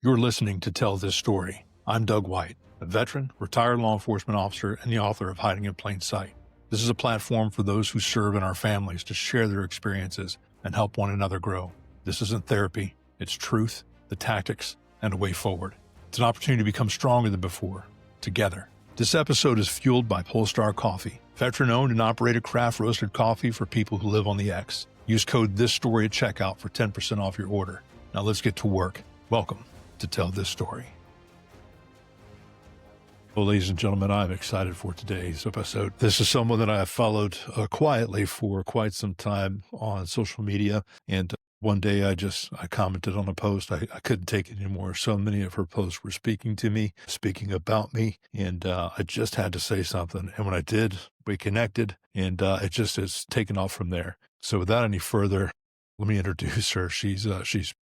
You're listening to Tell This Story. I'm Doug White, a veteran, retired law enforcement officer, and the author of Hiding in Plain Sight. This is a platform for those who serve in our families to share their experiences and help one another grow. This isn't therapy. It's truth, the tactics, and a way forward. It's an opportunity to become stronger than before, together. This episode is fueled by Polestar Coffee, veteran-owned and operated craft roasted coffee for people who live on the X. Use code THISSTORY at checkout for 10% off your order. Now let's get to work. Welcome to Tell This Story. Well, ladies and gentlemen, I'm excited for today's episode. This is someone that I have followed quietly for quite some time on social media. And one day I commented on a post. I couldn't take it anymore. So many of her posts were speaking to me, speaking about me. And I just had to say something. And when I did, we connected and it just has taken off from there. So without any further, let me introduce her. She's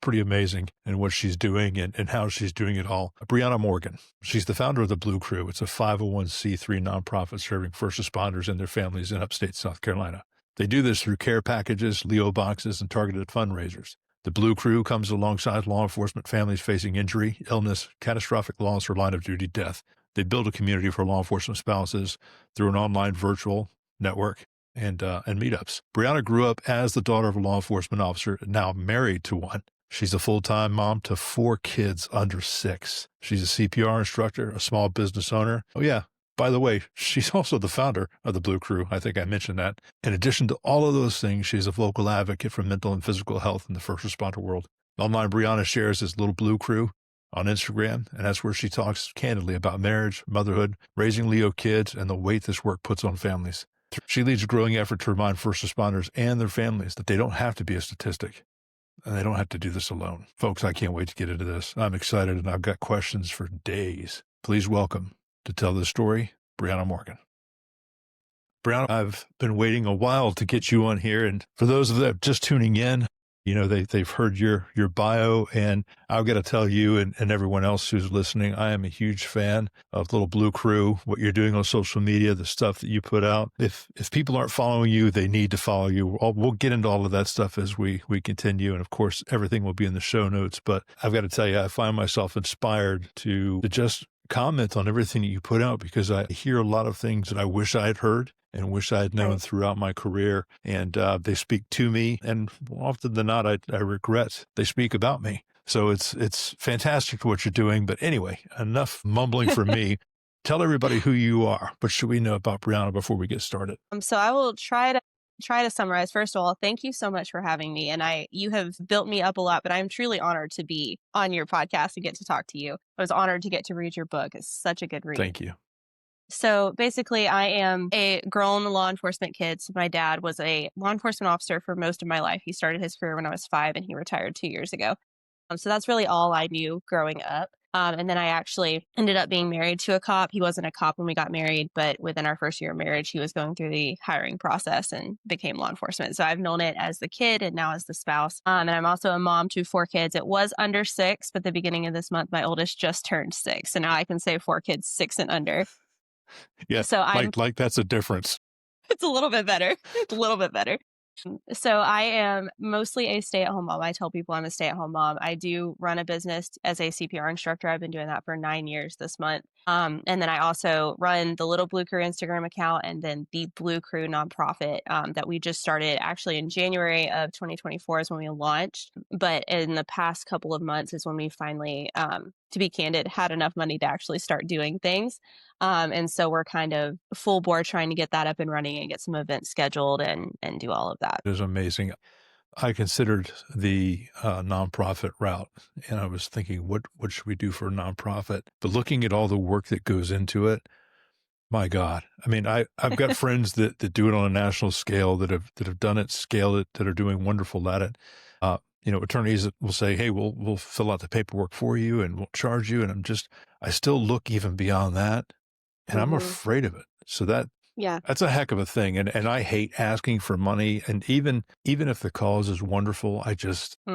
pretty amazing in what she's doing and how she's doing it all. Breanna Morgan. She's the founder of the Blue Crew. It's a 501c3 nonprofit serving first responders and their families in Upstate South Carolina. They do this through care packages, Leo boxes, and targeted fundraisers. The Blue Crew comes alongside law enforcement families facing injury, illness, catastrophic loss, or line of duty death. They build a community for law enforcement spouses through an online virtual network and meetups. Breanna grew up as the daughter of a law enforcement officer, now married to one. She's a full-time mom to 4 kids under 6. She's a CPR instructor, a small business owner. Oh yeah, by the way, she's also the founder of the Blue Crew. I think I mentioned that. In addition to all of those things, she's a vocal advocate for mental and physical health in the first responder world. Online, Breanna shares this little Blue Crew on Instagram, and that's where she talks candidly about marriage, motherhood, raising Leo kids, and the weight this work puts on families. She leads a growing effort to remind first responders and their families that they don't have to be a statistic, and they don't have to do this alone. Folks, I can't wait to get into this. I'm excited, and I've got questions for days. Please welcome, to tell this story, Breanna Morgan. Breanna, I've been waiting a while to get you on here, and for those that are just tuning in, you know, they've heard your bio, and I've got to tell you and everyone else who's listening, I am a huge fan of Little Blue Crew, what you're doing on social media, the stuff that you put out. If people aren't following you, they need to follow you. We'll get into all of that stuff as we continue, and of course, everything will be in the show notes. But I've got to tell you, I find myself inspired to just comment on everything that you put out, because I hear a lot of things that I wish I had heard and wish I had known throughout my career. And they speak to me, and often than not, I regret they speak about me. So it's fantastic what you're doing. But anyway, enough mumbling for me. Tell everybody who you are. What should we know about Breanna before we get started? So I will try to summarize. First of all, thank you so much for having me. And you have built me up a lot, but I'm truly honored to be on your podcast and get to talk to you. I was honored to get to read your book. It's such a good read. Thank you. So basically, I am a grown law enforcement kid. So my dad was a law enforcement officer for most of my life. He started his career when I was 5 and he retired 2 years ago. So that's really all I knew growing up. And then I actually ended up being married to a cop. He wasn't a cop when we got married, but within our first year of marriage, he was going through the hiring process and became law enforcement. So I've known it as the kid and now as the spouse. And I'm also a mom to 4 kids. It was under 6, but the beginning of this month, my oldest just turned 6. So now I can say 4 kids, 6 and under. Yeah, so like that's a difference. It's a little bit better. It's a little bit better. So I am mostly a stay-at-home mom. I tell people I'm a stay-at-home mom. I do run a business as a CPR instructor. I've been doing that for 9 years this month. And then I also run the Little Blue Crew Instagram account and then the Blue Crew nonprofit that we just started actually in January of 2024 is when we launched. But in the past couple of months is when we finally, to be candid, had enough money to actually start doing things. And so we're kind of full bore trying to get that up and running and get some events scheduled and do all of that. It is amazing. I considered the nonprofit route, and I was thinking, what should we do for a nonprofit? But looking at all the work that goes into it, my God. I mean, I've got friends that do it on a national scale, that have done it, scaled it, that are doing wonderful at it. You know, attorneys will say, hey, we'll fill out the paperwork for you and we'll charge you. And I still look even beyond that, and I'm afraid of it. So that's a heck of a thing. And I hate asking for money. And even if the cause is wonderful, I just, I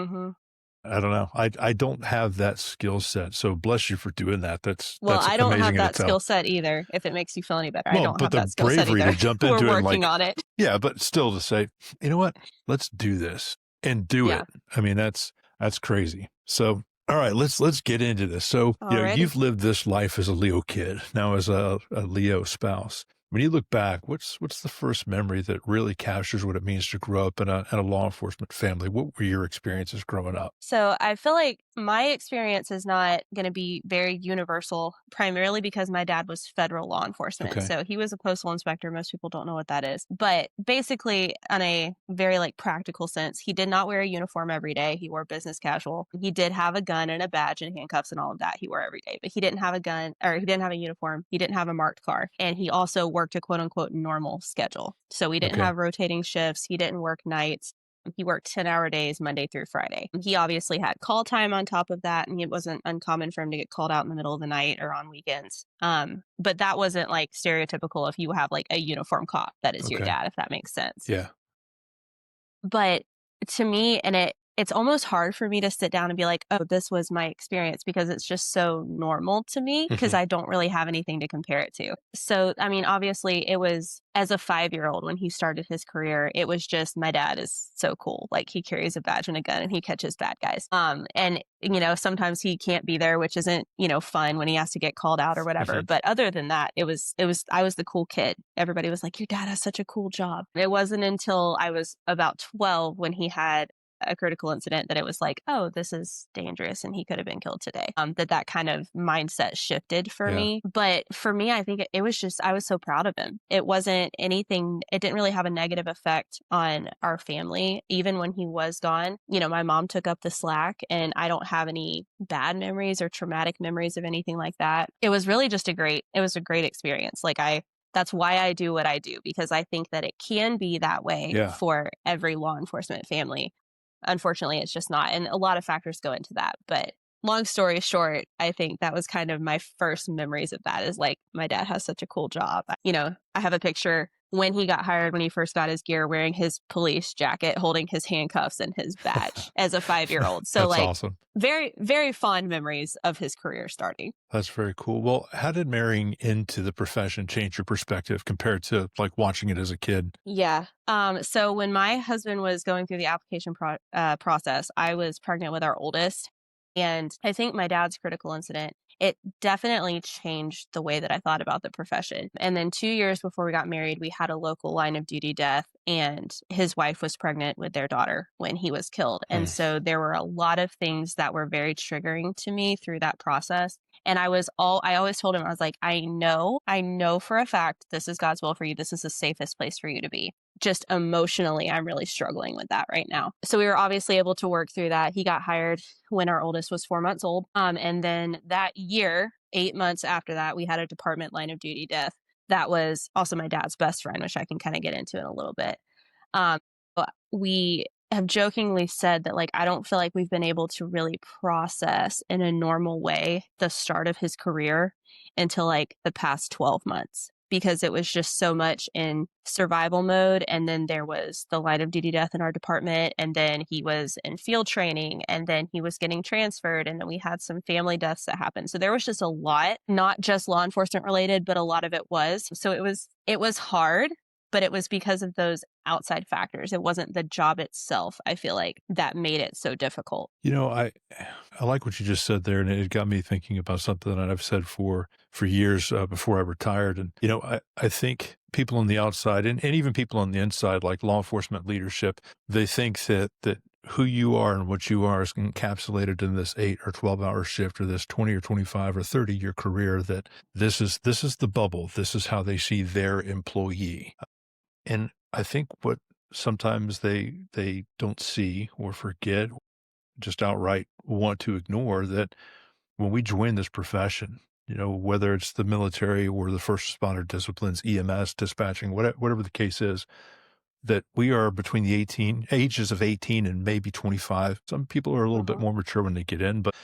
don't know. I don't have that skill set. So bless you for doing that. That's I don't have that skill set either. If it makes you feel any better, I don't have that skill set either. But the bravery to jump into it. We're working on it. Yeah, but still to say, you know what? Let's do this and do it. I mean, that's crazy. So All right, let's get into this. So, Already. you've lived this life as a Leo kid, now as a Leo spouse. When you look back, what's the first memory that really captures what it means to grow up in a law enforcement family? What were your experiences growing up? So I feel like my experience is not going to be very universal, primarily because my dad was federal law enforcement. Okay. So he was a postal inspector. Most people don't know what that is. But basically, on a very like practical sense, he did not wear a uniform every day. He wore business casual. He did have a gun and a badge and handcuffs and all of that he wore every day. But he didn't have a gun or he didn't have a uniform. He didn't have a marked car. And he also worked a quote unquote normal schedule. So we didn't Okay. have rotating shifts. He didn't work nights. He worked 10-hour days Monday through Friday. He obviously had call time on top of that, and it wasn't uncommon for him to get called out in the middle of the night or on weekends. But that wasn't like stereotypical if you have like a uniform cop that is your Okay. dad, if that makes sense. Yeah. But to me, and it's almost hard for me to sit down and be like, oh, this was my experience because it's just so normal to me because Mhm. I don't really have anything to compare it to. So, I mean, obviously, it was as a 5-year-old when he started his career, it was just my dad is so cool. Like he carries a badge and a gun and he catches bad guys. And sometimes he can't be there, which isn't, fun when he has to get called out or whatever. Mhm. But other than that, I was the cool kid. Everybody was like, your dad has such a cool job. It wasn't until I was about 12 when he had a critical incident that it was like, oh, this is dangerous and he could have been killed today. That kind of mindset shifted for Yeah. me. But for me, I think it was just, I was so proud of him. It wasn't anything, it didn't really have a negative effect on our family. Even when he was gone, my mom took up the slack and I don't have any bad memories or traumatic memories of anything like that. It was really just it was a great experience. That's why I do what I do, because I think that it can be that way Yeah. for every law enforcement family. Unfortunately, it's just not. And a lot of factors go into that. But long story short, I think that was kind of my first memories of that is like, my dad has such a cool job. I have a picture when he got hired, when he first got his gear, wearing his police jacket, holding his handcuffs and his badge as a 5-year-old. So, That's like, awesome. very, very fond memories of his career starting. That's very cool. Well, how did marrying into the profession change your perspective compared to like watching it as a kid? Yeah. So when my husband was going through the application process, I was pregnant with our oldest. And I think my dad's critical incident, it definitely changed the way that I thought about the profession. And then 2 years before we got married, we had a local line of duty death, and his wife was pregnant with their daughter when he was killed. And Mm. so there were a lot of things that were very triggering to me through that process. And I always told him, I was like, I know for a fact this is God's will for you. This is the safest place for you to be. Just emotionally, I'm really struggling with that right now. So we were obviously able to work through that. He got hired when our oldest was 4 months old. And then that year, 8 months after that, we had a department line of duty death. That was also my dad's best friend, which I can kind of get into in a little bit. But we have jokingly said that, like, I don't feel like we've been able to really process in a normal way the start of his career until like the past 12 months, because it was just so much in survival mode. And then there was the line of duty death in our department. And then he was in field training, and then he was getting transferred. And then we had some family deaths that happened. So there was just a lot, not just law enforcement related, but a lot of it was. So it was hard, but it was because of those outside factors. It wasn't the job itself, I feel like, that made it so difficult. I like what you just said there, and it got me thinking about something that I've said for years before I retired. And I think people on the outside and even people on the inside, like law enforcement leadership, they think that who you are and what you are is encapsulated in this 8 or 12-hour shift or this 20 or 25 or 30-year career. That this is the bubble. This is how they see their employee. And I think what sometimes they don't see or forget, just outright want to ignore, that when we join this profession, whether it's the military or the first responder disciplines, EMS, dispatching, whatever the case is, that we are between the ages of 18 and maybe 25. Some people are a little bit Mhm. more mature when they get in, but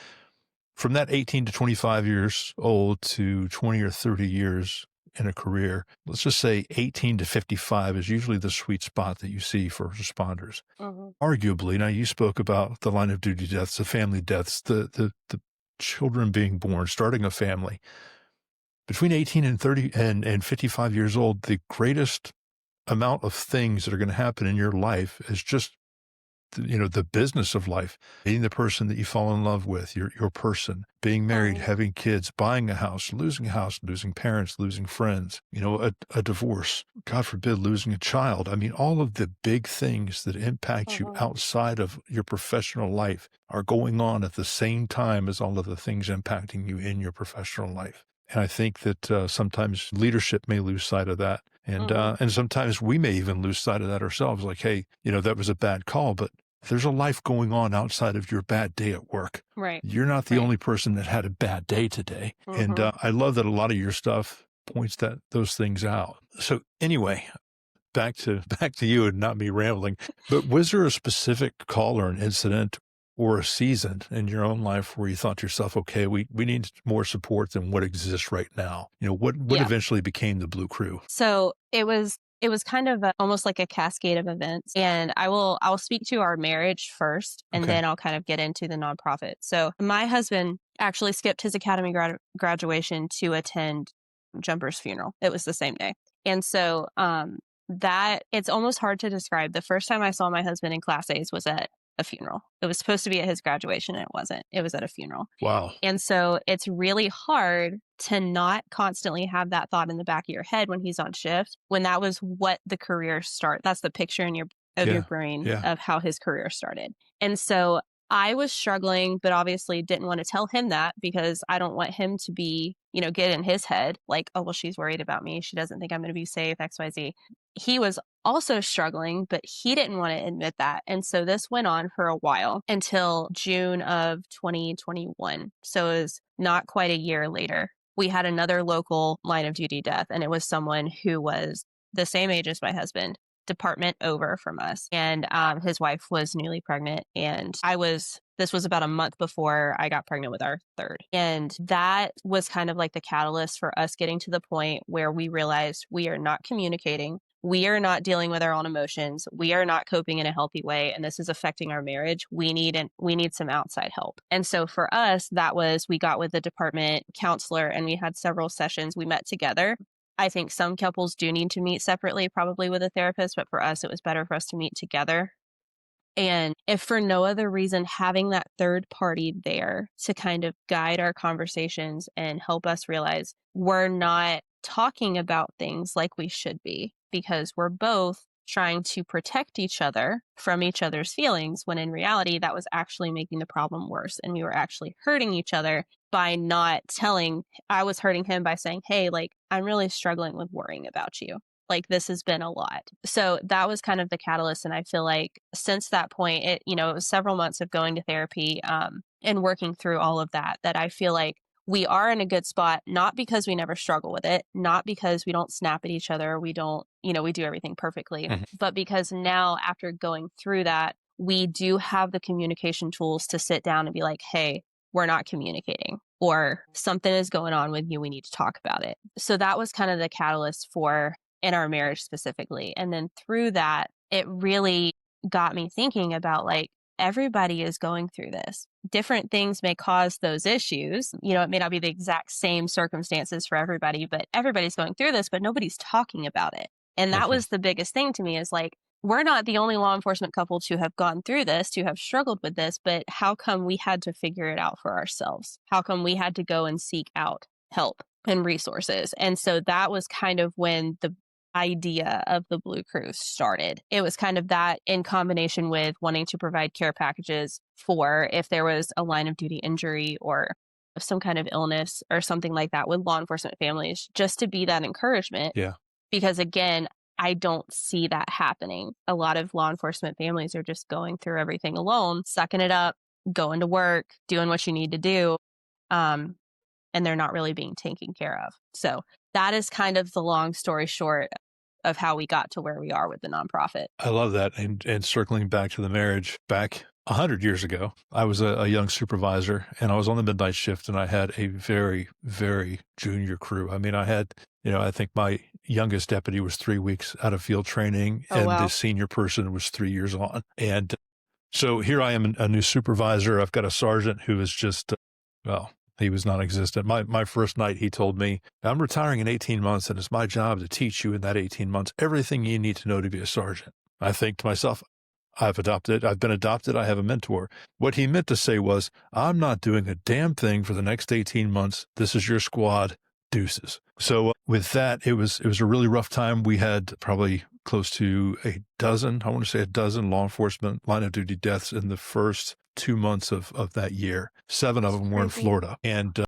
from that 18 to 25 years old to 20 or 30 years in a career, let's just say 18 to 55 is usually the sweet spot that you see for responders. Mhm. Arguably, now you spoke about the line of duty deaths, the family deaths, the children being born, starting a family. Between 18 and 30 and 55 years old, the greatest amount of things that are going to happen in your life is just the business of life, meeting the person that you fall in love with, your person, being married, Right. having kids, buying a house, losing parents, losing friends, a divorce, God forbid, losing a child. I mean, all of the big things that impact you Mhm. outside of your professional life are going on at the same time as all of the things impacting you in your professional life. And I think that sometimes leadership may lose sight of that. Mhm. And sometimes we may even lose sight of that ourselves. Like, hey, that was a bad call, but there's a life going on outside of your bad day at work. Right. You're not the Right. only person that had a bad day today. And Mhm. I love that a lot of your stuff points those things out. So anyway, back to you and not me rambling. But was there a specific call or an incident or a season in your own life where you thought to yourself, okay, we need more support than what exists right now? What Yeah. eventually became the Blue Crew? So it was kind of almost like a cascade of events, and I'll speak to our marriage first, and Okay. then I'll kind of get into the nonprofit. So my husband actually skipped his academy graduation to attend Jumper's funeral. It was the same day, and so that it's almost hard to describe. The first time I saw my husband in Class A's was at a funeral. It was supposed to be at his graduation, and it wasn't. It was at a funeral. Wow. And so it's really hard to not constantly have that thought in the back of your head when he's on shift, when that was what the career start. That's the picture in your Yeah. brain Yeah. of how his career started. And so I was struggling, but obviously didn't want to tell him that because I don't want him to be, get in his head like, oh, well, she's worried about me. She doesn't think I'm going to be safe, XYZ. He was also struggling, but he didn't want to admit that. And so this went on for a while until June of 2021. So it was not quite a year later. We had another local line of duty death, and it was someone who was the same age as my husband, department over from us. And his wife was newly pregnant. And this was about a month before I got pregnant with our third. And that was kind of like the catalyst for us getting to the point where we realized we are not communicating. We are not dealing with our own emotions. We are not coping in a healthy way. And this is affecting our marriage. We need some outside help. And so for us, we got with the department counselor and we had several sessions. We met together. I think some couples do need to meet separately, probably with a therapist, but for us, it was better for us to meet together. And if for no other reason, having that third party there to kind of guide our conversations and help us realize we're not talking about things like we should be because we're both trying to protect each other from each other's feelings when in reality that was actually making the problem worse and we were actually hurting each other by not telling. I was hurting him by saying, hey, like, I'm really struggling with worrying about you. Like, this has been a lot. So that was kind of the catalyst. And I feel like since that point, it was several months of going to therapy and working through all of that, that I feel like we are in a good spot, not because we never struggle with it, not because we don't snap at each other, we don't, we do everything perfectly, but because now after going through that, we do have the communication tools to sit down and be like, hey, we're not communicating, or something is going on with you. We need to talk about it. So that was kind of the catalyst for in our marriage specifically. And then through that, it really got me thinking about like, everybody is going through this. Different things may cause those issues. It may not be the exact same circumstances for everybody, but everybody's going through this, but nobody's talking about it. And that was the biggest thing to me is like, we're not the only law enforcement couple to have gone through this, to have struggled with this, but how come we had to figure it out for ourselves? How come we had to go and seek out help and resources? And so that was kind of when the idea of the Blue Crew started. It was kind of that in combination with wanting to provide care packages for if there was a line of duty injury or some kind of illness or something like that with law enforcement families, just to be that encouragement. Yeah. Because again, I don't see that happening. A lot of law enforcement families are just going through everything alone, sucking it up, going to work, doing what you need to do. And they're not really being taken care of. So that is kind of the long story short of how we got to where we are with the nonprofit. I love that. And circling back to the marriage, back 100 years ago, I was a young supervisor and I was on the midnight shift and I had a very, very junior crew. I mean, I had, I think my youngest deputy was 3 weeks out of field training and wow. the senior person was 3 years on. And so here I am, a new supervisor. I've got a sergeant who is just, he was non-existent. My first night, he told me, I'm retiring in 18 months and it's my job to teach you in that 18 months everything you need to know to be a sergeant. I think to myself, I've been adopted. I have a mentor. What he meant to say was, I'm not doing a damn thing for the next 18 months. This is your squad. Deuces. So with that, it was a really rough time. We had probably close to a dozen law enforcement line of duty deaths in the first 2 months of that year. 7 of them were in Florida. And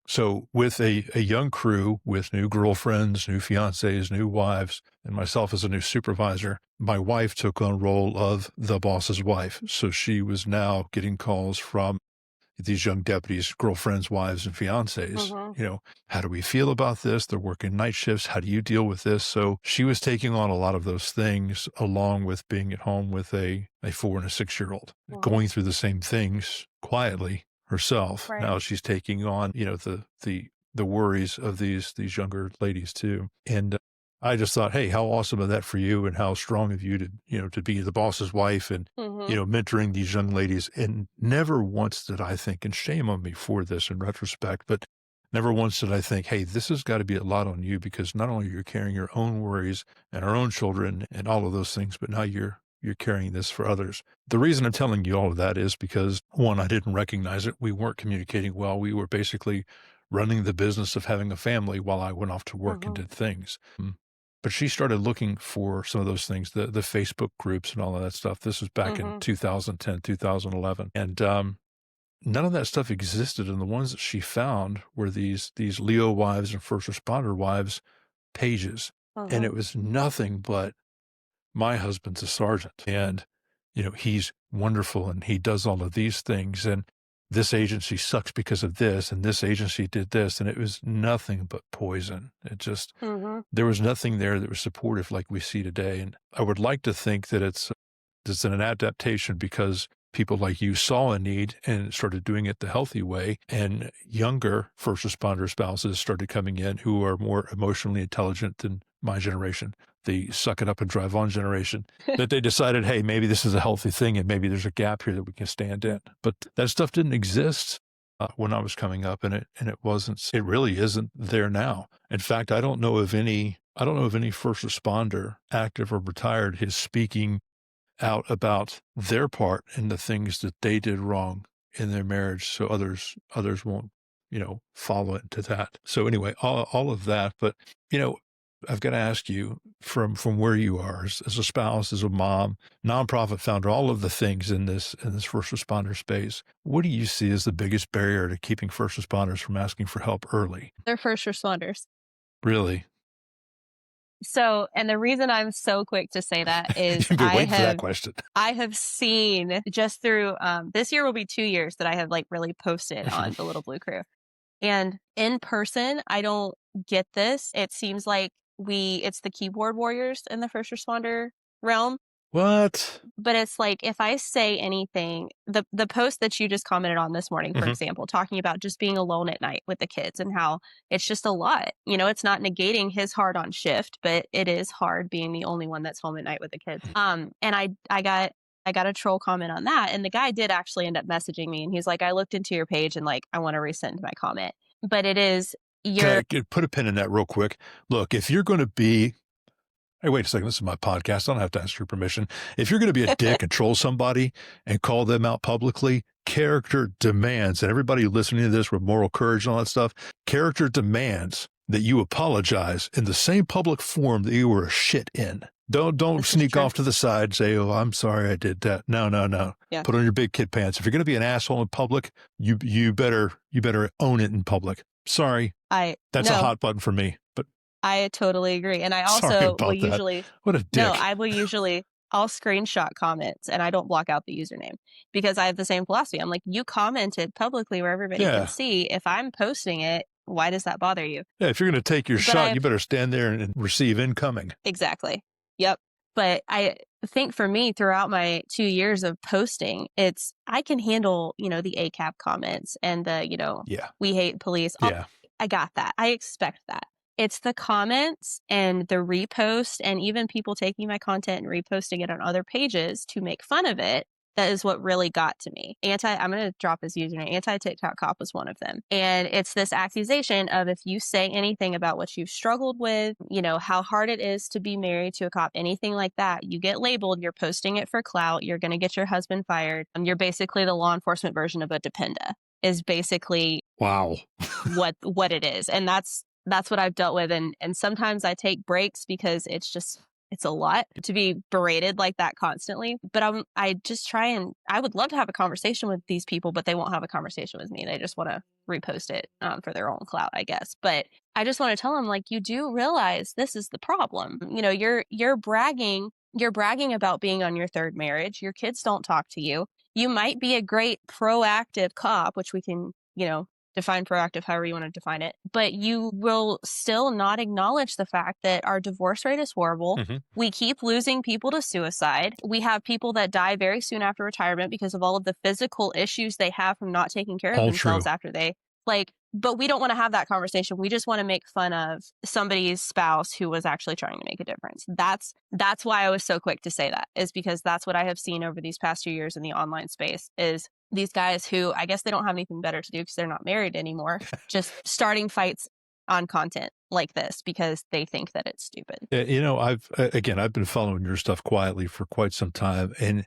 so with a young crew with new girlfriends, new fiancés, new wives, and myself as a new supervisor, my wife took on role of the boss's wife. So she was now getting calls from these young deputies, girlfriends, wives, and fiancés. How do we feel about this? They're working night shifts. How do you deal with this? So she was taking on a lot of those things, along with being at home with a 4 and a 6-year-old, going through the same things quietly herself. Right. Now she's taking on, the worries of these younger ladies too. And I just thought, hey, how awesome is that for you, and how strong of you to be the boss's wife and, mentoring these young ladies. And never once did I think, and shame on me for this in retrospect, but never once did I think, hey, this has got to be a lot on you, because not only are you carrying your own worries and our own children and all of those things, but now you're carrying this for others. The reason I'm telling you all of that is because, one, I didn't recognize it. We weren't communicating well. We were basically running the business of having a family while I went off to work and did things. But she started looking for some of those things, the Facebook groups and all of that stuff. This was back in 2010, 2011. And none of that stuff existed. And the ones that she found were these Leo wives and first responder wives pages. And it was nothing but, my husband's a sergeant, and, he's wonderful, and he does all of these things, and this agency sucks because of this, and this agency did this. And it was nothing but poison. It just, there was nothing there that was supportive like we see today. And I would like to think that it's an adaptation because people like you saw a need and started doing it the healthy way. And younger first responder spouses started coming in who are more emotionally intelligent than my generation, the suck it up and drive on generation, that they decided, hey, maybe this is a healthy thing and maybe there's a gap here that we can stand in. But that stuff didn't exist when I was coming up, and it really isn't there now. In fact, I don't know of any first responder, active or retired, is speaking out about their part in the things that they did wrong in their marriage, so others won't, follow into that. So anyway, all of that. But, I've got to ask you, from where you are as a spouse, as a mom, nonprofit founder, all of the things in this first responder space, what do you see as the biggest barrier to keeping first responders from asking for help early? They're first responders. Really? So, and the reason I'm so quick to say that is You've been waiting for that question. I have seen just through, this year will be 2 years that I have really posted on the Little Blue Crew. And in person, I don't get this. It seems like it's the keyboard warriors in the first responder realm. What? But it's like, if I say anything, the post that you just commented on this morning, for example, talking about just being alone at night with the kids and how it's just a lot. It's not negating his hard on shift, but it is hard being the only one that's home at night with the kids. And I got a troll comment on that, and the guy did actually end up messaging me, and he's like, I looked into your page and I want to resend my comment. But it is put a pin in that real quick. Look, if you're going to be, hey, wait a second, this is my podcast. I don't have to ask your permission. If you're going to be a dick and troll somebody and call them out publicly, character demands, and everybody listening to this with moral courage and all that stuff, character demands that you apologize in the same public forum that you were a shit in. Don't sneak off to the side and say, oh, I'm sorry I did that. No. Yeah. Put on your big kid pants. If you're going to be an asshole in public, you better own it in public. Sorry. That's a hot button for me, but I totally agree. And I also will usually, what a dick. I'll screenshot comments and I don't block out the username, because I have the same philosophy. I'm like, you commented publicly where everybody can see. If I'm posting it, why does that bother you? Yeah, if you're going to take your shot, you better stand there and receive incoming. Exactly. Yep. But I think for me, throughout my 2 years of posting, I can handle, the ACAP comments and the, we hate police. I got that. I expect that. It's the comments and the repost, and even people taking my content and reposting it on other pages to make fun of it, That is what really got to me. I'm going to drop his username. Anti-TikTok cop was one of them. And it's this accusation of if you say anything about what you've struggled with, how hard it is to be married to a cop, anything like that, you get labeled, you're posting it for clout, you're going to get your husband fired. You're basically the law enforcement version of a dependa, is basically Wow. what it is. And that's what I've dealt with. And sometimes I take breaks because it's a lot to be berated like that constantly. But I just try, and I would love to have a conversation with these people, but they won't have a conversation with me. They just want to repost it for their own clout, I guess. But I just want to tell them, like, you do realize this is the problem. You're bragging about being on your third marriage. Your kids don't talk to you. You might be a great proactive cop, which we can, define proactive however you want to define it, but you will still not acknowledge the fact that our divorce rate is horrible. Mm-hmm. We keep losing people to suicide. We have people that die very soon after retirement because of all of the physical issues they have from not taking care of themselves after they but we don't want to have that conversation. We just want to make fun of somebody's spouse who was actually trying to make a difference. That's why I was so quick to say that, is because that's what I have seen over these past 2 years in the online space, is these guys who, I guess they don't have anything better to do because they're not married anymore, just starting fights on content like this because they think that it's stupid. I've been following your stuff quietly for quite some time, and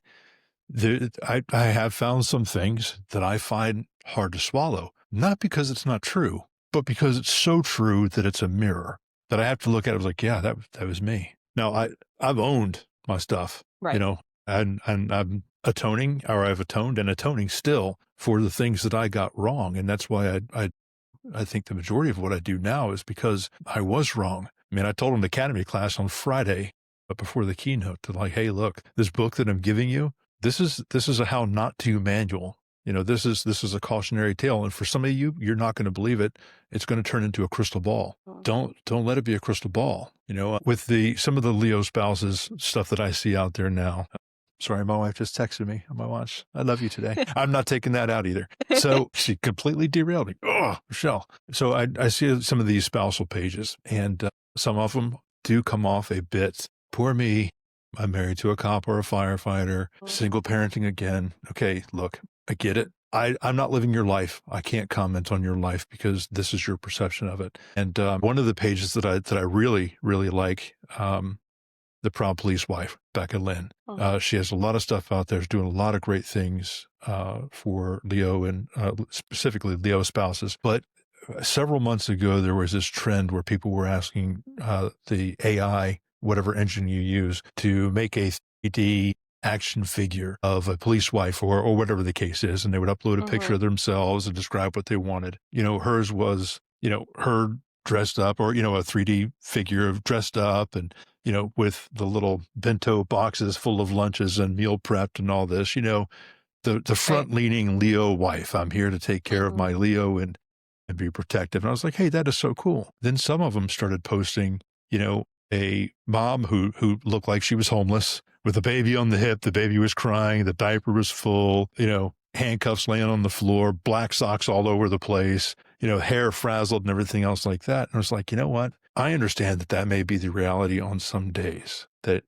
I have found some things that I find hard to swallow, not because it's not true, but because it's so true that it's a mirror that I have to look at it. I was like, yeah, that was me. Now I've owned my stuff, right. And I'm atoning, or I've atoned and atoning still for the things that I got wrong. And that's why I think the majority of what I do now is because I was wrong. I mean, I told an academy class on Friday, but before the keynote, to like, hey, look, this book that I'm giving you, this is a how not to some this is a cautionary tale. And for some of you, you're not going to believe it. It's going to turn into a crystal ball. Don't let it be a crystal ball. With some of the Leo spouses stuff that I see out there now. Sorry, my wife just texted me on my watch. I love you today. I'm not taking that out either. So she completely derailed me. Oh, Michelle. So I see some of these spousal pages, and some of them do come off a bit, poor me, I'm married to a cop or a firefighter, single parenting again. Okay, look, I get it. I'm not living your life. I can't comment on your life because this is your perception of it. And one of the pages that I really, really like, the Proud Police Wife, Becca Lynn. She has a lot of stuff out there. She's doing a lot of great things for Leo and specifically Leo spouses. But several months ago, there was this trend where people were asking the AI, whatever engine you use, to make a 3D action figure of a police wife or whatever the case is. And they would upload a picture of themselves and describe what they wanted. Hers was, her dressed up, or, a 3D figure of dressed up and, with the little bento boxes full of lunches and meal prepped and all this, the front leaning Leo wife. I'm here to take care of my Leo and be protective. And I was like, hey, that is so cool. Then some of them started posting, a mom who looked like she was homeless with a baby on the hip. The baby was crying. The diaper was full, handcuffs laying on the floor, black socks all over the place, hair frazzled and everything else like that. And I was like, you know what? I understand that may be the reality on some days, that,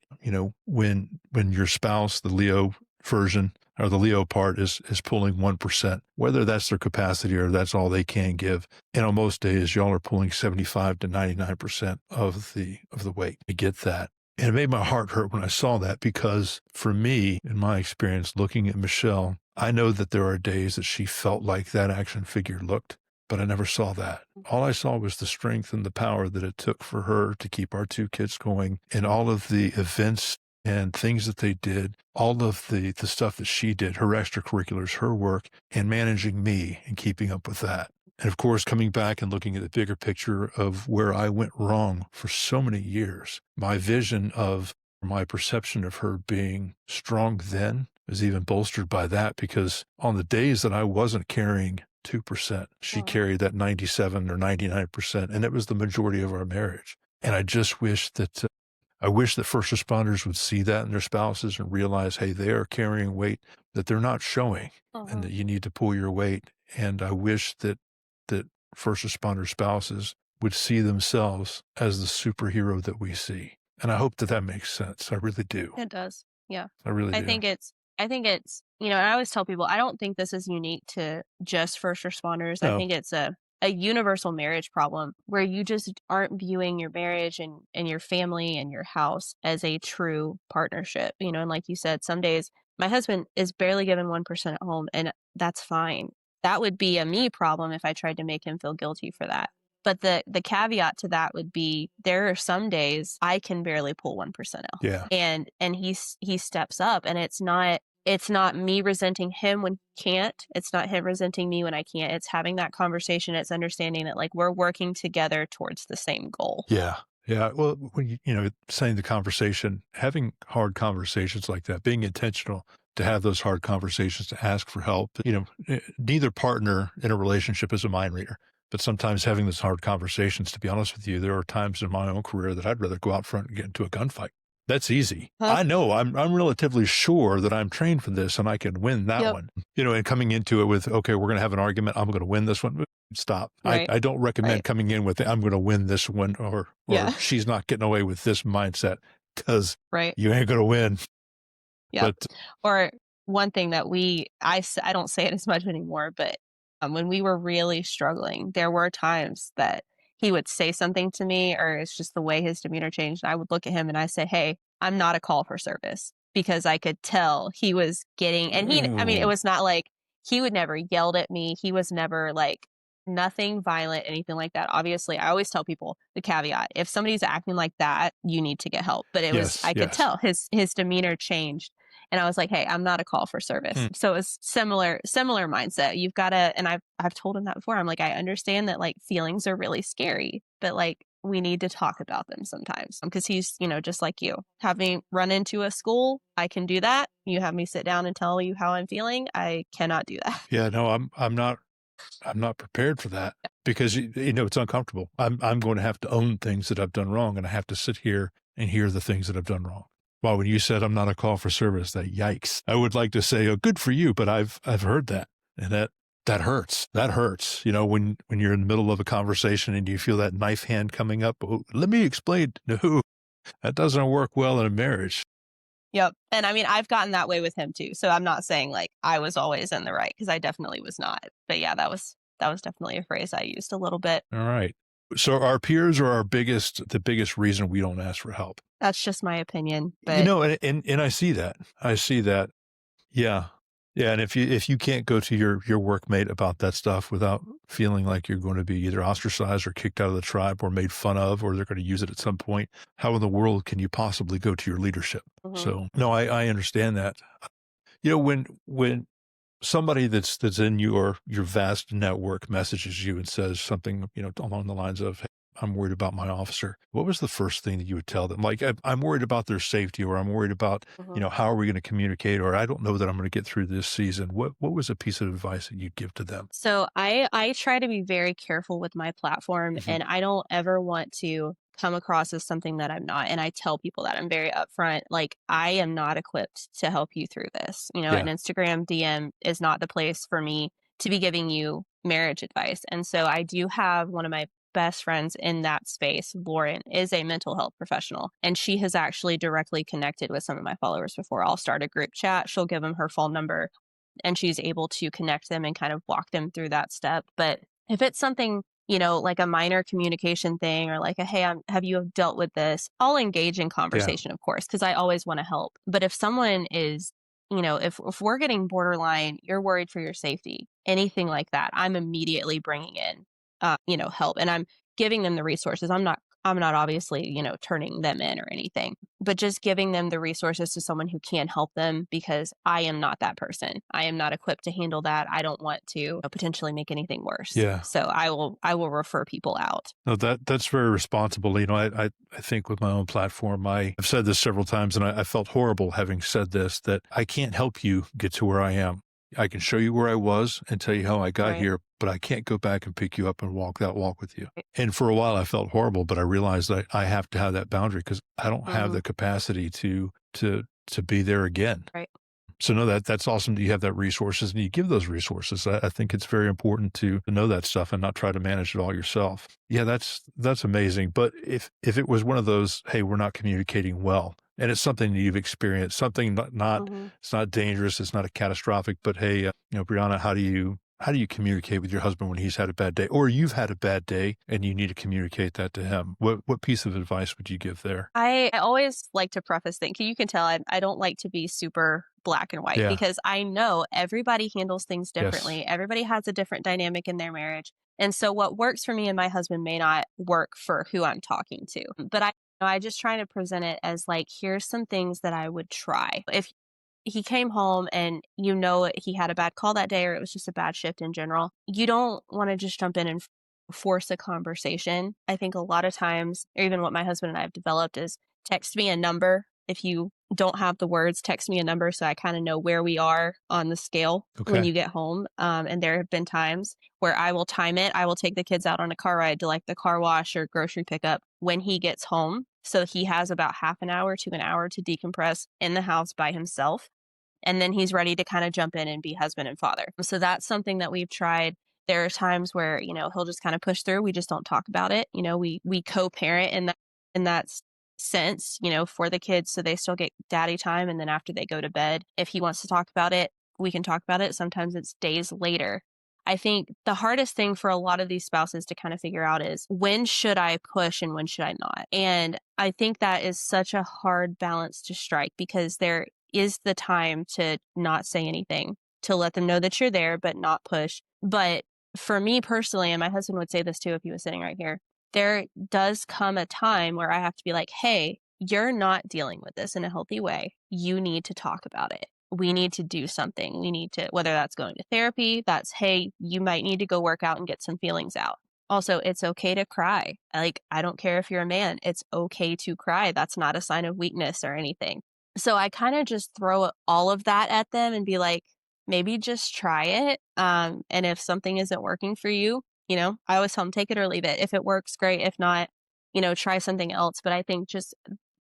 when your spouse, the Leo version or the Leo part is pulling 1%, whether that's their capacity or that's all they can give. And on most days, y'all are pulling 75 to 99% of the weight. I get that. And it made my heart hurt when I saw that, because for me, in my experience, looking at Michelle, I know that there are days that she felt like that action figure looked, but I never saw that. All I saw was the strength and the power that it took for her to keep our two kids going, and all of the events and things that they did, all of the stuff that she did, her extracurriculars, her work, and managing me and keeping up with that. And of course, coming back and looking at the bigger picture of where I went wrong for so many years, my vision of my perception of her being strong then was even bolstered by that, because on the days that I wasn't carrying 2%, she carried that 97 or 99%, and it was the majority of our marriage. And I just wish that first responders would see that in their spouses and realize, hey, they are carrying weight that they're not showing, and that you need to pull your weight. And I wish that first responder spouses would see themselves as the superhero that we see. And I hope that makes sense. I really do. It does. Yeah. I really do. I think it's I think it's, I always tell people, I don't think this is unique to just first responders. I No. think it's a universal marriage problem where you just aren't viewing your marriage and your family and your house as a true partnership. And like you said, some days my husband is barely given 1% at home, and that's fine. That would be a me problem if I tried to make him feel guilty for that. But the caveat to that would be there are some days I can barely pull 1% out. Yeah. And he steps up, and it's not me resenting him when he can't. It's not him resenting me when I can't. It's having that conversation. It's understanding that like we're working together towards the same goal. Yeah. Yeah. Well, when saying the conversation, having hard conversations like that, being intentional to have those hard conversations, to ask for help, neither partner in a relationship is a mind reader. But sometimes having those hard conversations, to be honest with you, there are times in my own career that I'd rather go out front and get into a gunfight. That's easy. Huh? I know I'm relatively sure that I'm trained for this and I can win that Yep. one. And coming into it with, okay, we're going to have an argument. I'm going to win this one. Stop. Right. I don't recommend Right. coming in with, I'm going to win this one or Yeah. she's not getting away with this mindset, because Right. you ain't going to win. Yeah. But Or one thing that I don't say it as much anymore, but when we were really struggling, there were times that he would say something to me, or it's just the way his demeanor changed. I would look at him and I say, "Hey, I'm not a call for service," because I could tell he was getting, and I mean, it was not like he would never yelled at me. He was never like nothing violent, anything like that. Obviously, I always tell people the caveat: if somebody's acting like that, you need to get help. But I could tell his demeanor changed. And I was like, "Hey, I'm not a call for service." So it was similar mindset. You've got to, and I've told him that before. I'm like, I understand that like feelings are really scary, but like we need to talk about them sometimes, because he's, just like you. Have me run into a school, I can do that. You have me sit down and tell you how I'm feeling, I cannot do that. yeah, no, I'm not prepared for that, because it's uncomfortable. I'm going to have to own things that I've done wrong, and I have to sit here and hear the things that I've done wrong. Well, when you said I'm not a call for service, that yikes. I would like to say, oh, good for you, but I've heard that, and that hurts. That hurts. When you're in the middle of a conversation and you feel that knife hand coming up. Oh, let me explain. No, that doesn't work well in a marriage. Yep. And I mean, I've gotten that way with him too. So I'm not saying like I was always in the right, because I definitely was not. But yeah, that was definitely a phrase I used a little bit. All right. So our peers are the biggest reason we don't ask for help. That's just my opinion. But And I see that. Yeah. Yeah. And if you can't go to your workmate about that stuff without feeling like you're going to be either ostracized or kicked out of the tribe or made fun of, or they're going to use it at some point, how in the world can you possibly go to your leadership? Mhm. So no, I understand that. When somebody that's in your vast network messages you and says something, along the lines of, hey, I'm worried about my officer, what was the first thing that you would tell them? Like, I'm worried about their safety, or I'm worried about, how are we going to communicate, or I don't know that I'm going to get through this season. What was a piece of advice that you'd give to them? So I try to be very careful with my platform, Mhm. and I don't ever want to come across as something that I'm not. And I tell people that I'm very upfront, like I am not equipped to help you through this. An Instagram DM is not the place for me to be giving you marriage advice. And so I do have one of my best friends in that space. Lauren is a mental health professional, and she has actually directly connected with some of my followers before. I'll start a group chat. She'll give them her phone number, and she's able to connect them and kind of walk them through that step. But if it's something, like a minor communication thing, or like hey, have you dealt with this? I'll engage in conversation, of course, because I always want to help. But if someone is, if we're getting borderline, you're worried for your safety, anything like that, I'm immediately bringing in, help, and I'm giving them the resources. I'm not obviously, turning them in or anything, but just giving them the resources to someone who can help them, because I am not that person. I am not equipped to handle that. I don't want to potentially make anything worse. Yeah. So I will refer people out. No, that's very responsible. I think with my own platform, I've said this several times, and I felt horrible having said this, that I can't help you get to where I am. I can show you where I was and tell you how I got here, but I can't go back and pick you up and walk that walk with you. And for a while I felt horrible, but I realized that I have to have that boundary, because I don't have the capacity to be there again. Right. So no, that's awesome that you have that resources and you give those resources. I think it's very important to know that stuff and not try to manage it all yourself. Yeah, that's amazing. But if it was one of those, hey, we're not communicating well, and it's something that you've experienced, something not Hmm. it's not dangerous, it's not a catastrophic, but hey, Breanna, how do you communicate with your husband when he's had a bad day, or you've had a bad day and you need to communicate that to him? What piece of advice would you give there? I always like to preface things. You can tell I don't like to be super black and white Yeah. because I know everybody handles things Yes. differently. Everybody has a different dynamic in their marriage. And so what works for me and my husband may not work for who I'm talking to. But I just try to present it as like, here's some things that I would try. If he came home and he had a bad call that day or it was just a bad shift in general, you don't want to just jump in and force a conversation. I think a lot of times, or even what my husband and I have developed is text me a number. If you don't have the words, text me a number so I kind of know where we are on the scale when Okay. you get home. And there have been times where I will time it. I will take the kids out on a car ride to like the car wash or grocery pickup when he gets home. So he has about half an hour to an hour to decompress in the house by himself. And then he's ready to kind of jump in and be husband and father. So that's something that we've tried. There are times where, he'll just kind of push through. We just don't talk about it. We co-parent in that sense, for the kids so they still get daddy time. And then after they go to bed, if he wants to talk about it, we can talk about it. Sometimes it's days later. I think the hardest thing for a lot of these spouses to kind of figure out is when should I push and when should I not? And I think that is such a hard balance to strike because there is the time to not say anything, to let them know that you're there, but not push. But for me personally, and my husband would say this too if he was sitting right here, there does come a time where I have to be like, hey, you're not dealing with this in a healthy way. You need to talk about it. We need to do something. We need to, whether that's going to therapy, that's, hey, you might need to go work out and get some feelings out. Also, it's okay to cry. Like, I don't care if you're a man, it's okay to cry. That's not a sign of weakness or anything. So I kind of just throw all of that at them and be like, maybe just try it. And if something isn't working for you, I always tell them take it or leave it. If it works, great. If not, try something else. But I think just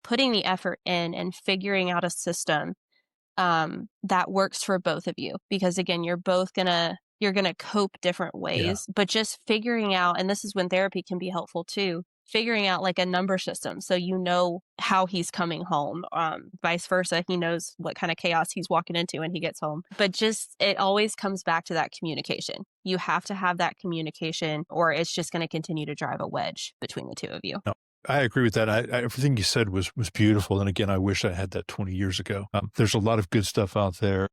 putting the effort in and figuring out a system that works for both of you, because again, you're gonna cope different Yeah. ways, but just figuring out, and this is when therapy can be helpful too, figuring out like a number system so you know how he's coming home. Vice versa, he knows what kind of chaos he's walking into when he gets home. But just it always comes back to that communication. You have to have that communication, or it's just going to continue to drive a wedge between the two of you. No, I agree with that. Everything you said was beautiful. And again, I wish I had that 20 years ago. There's a lot of good stuff out there.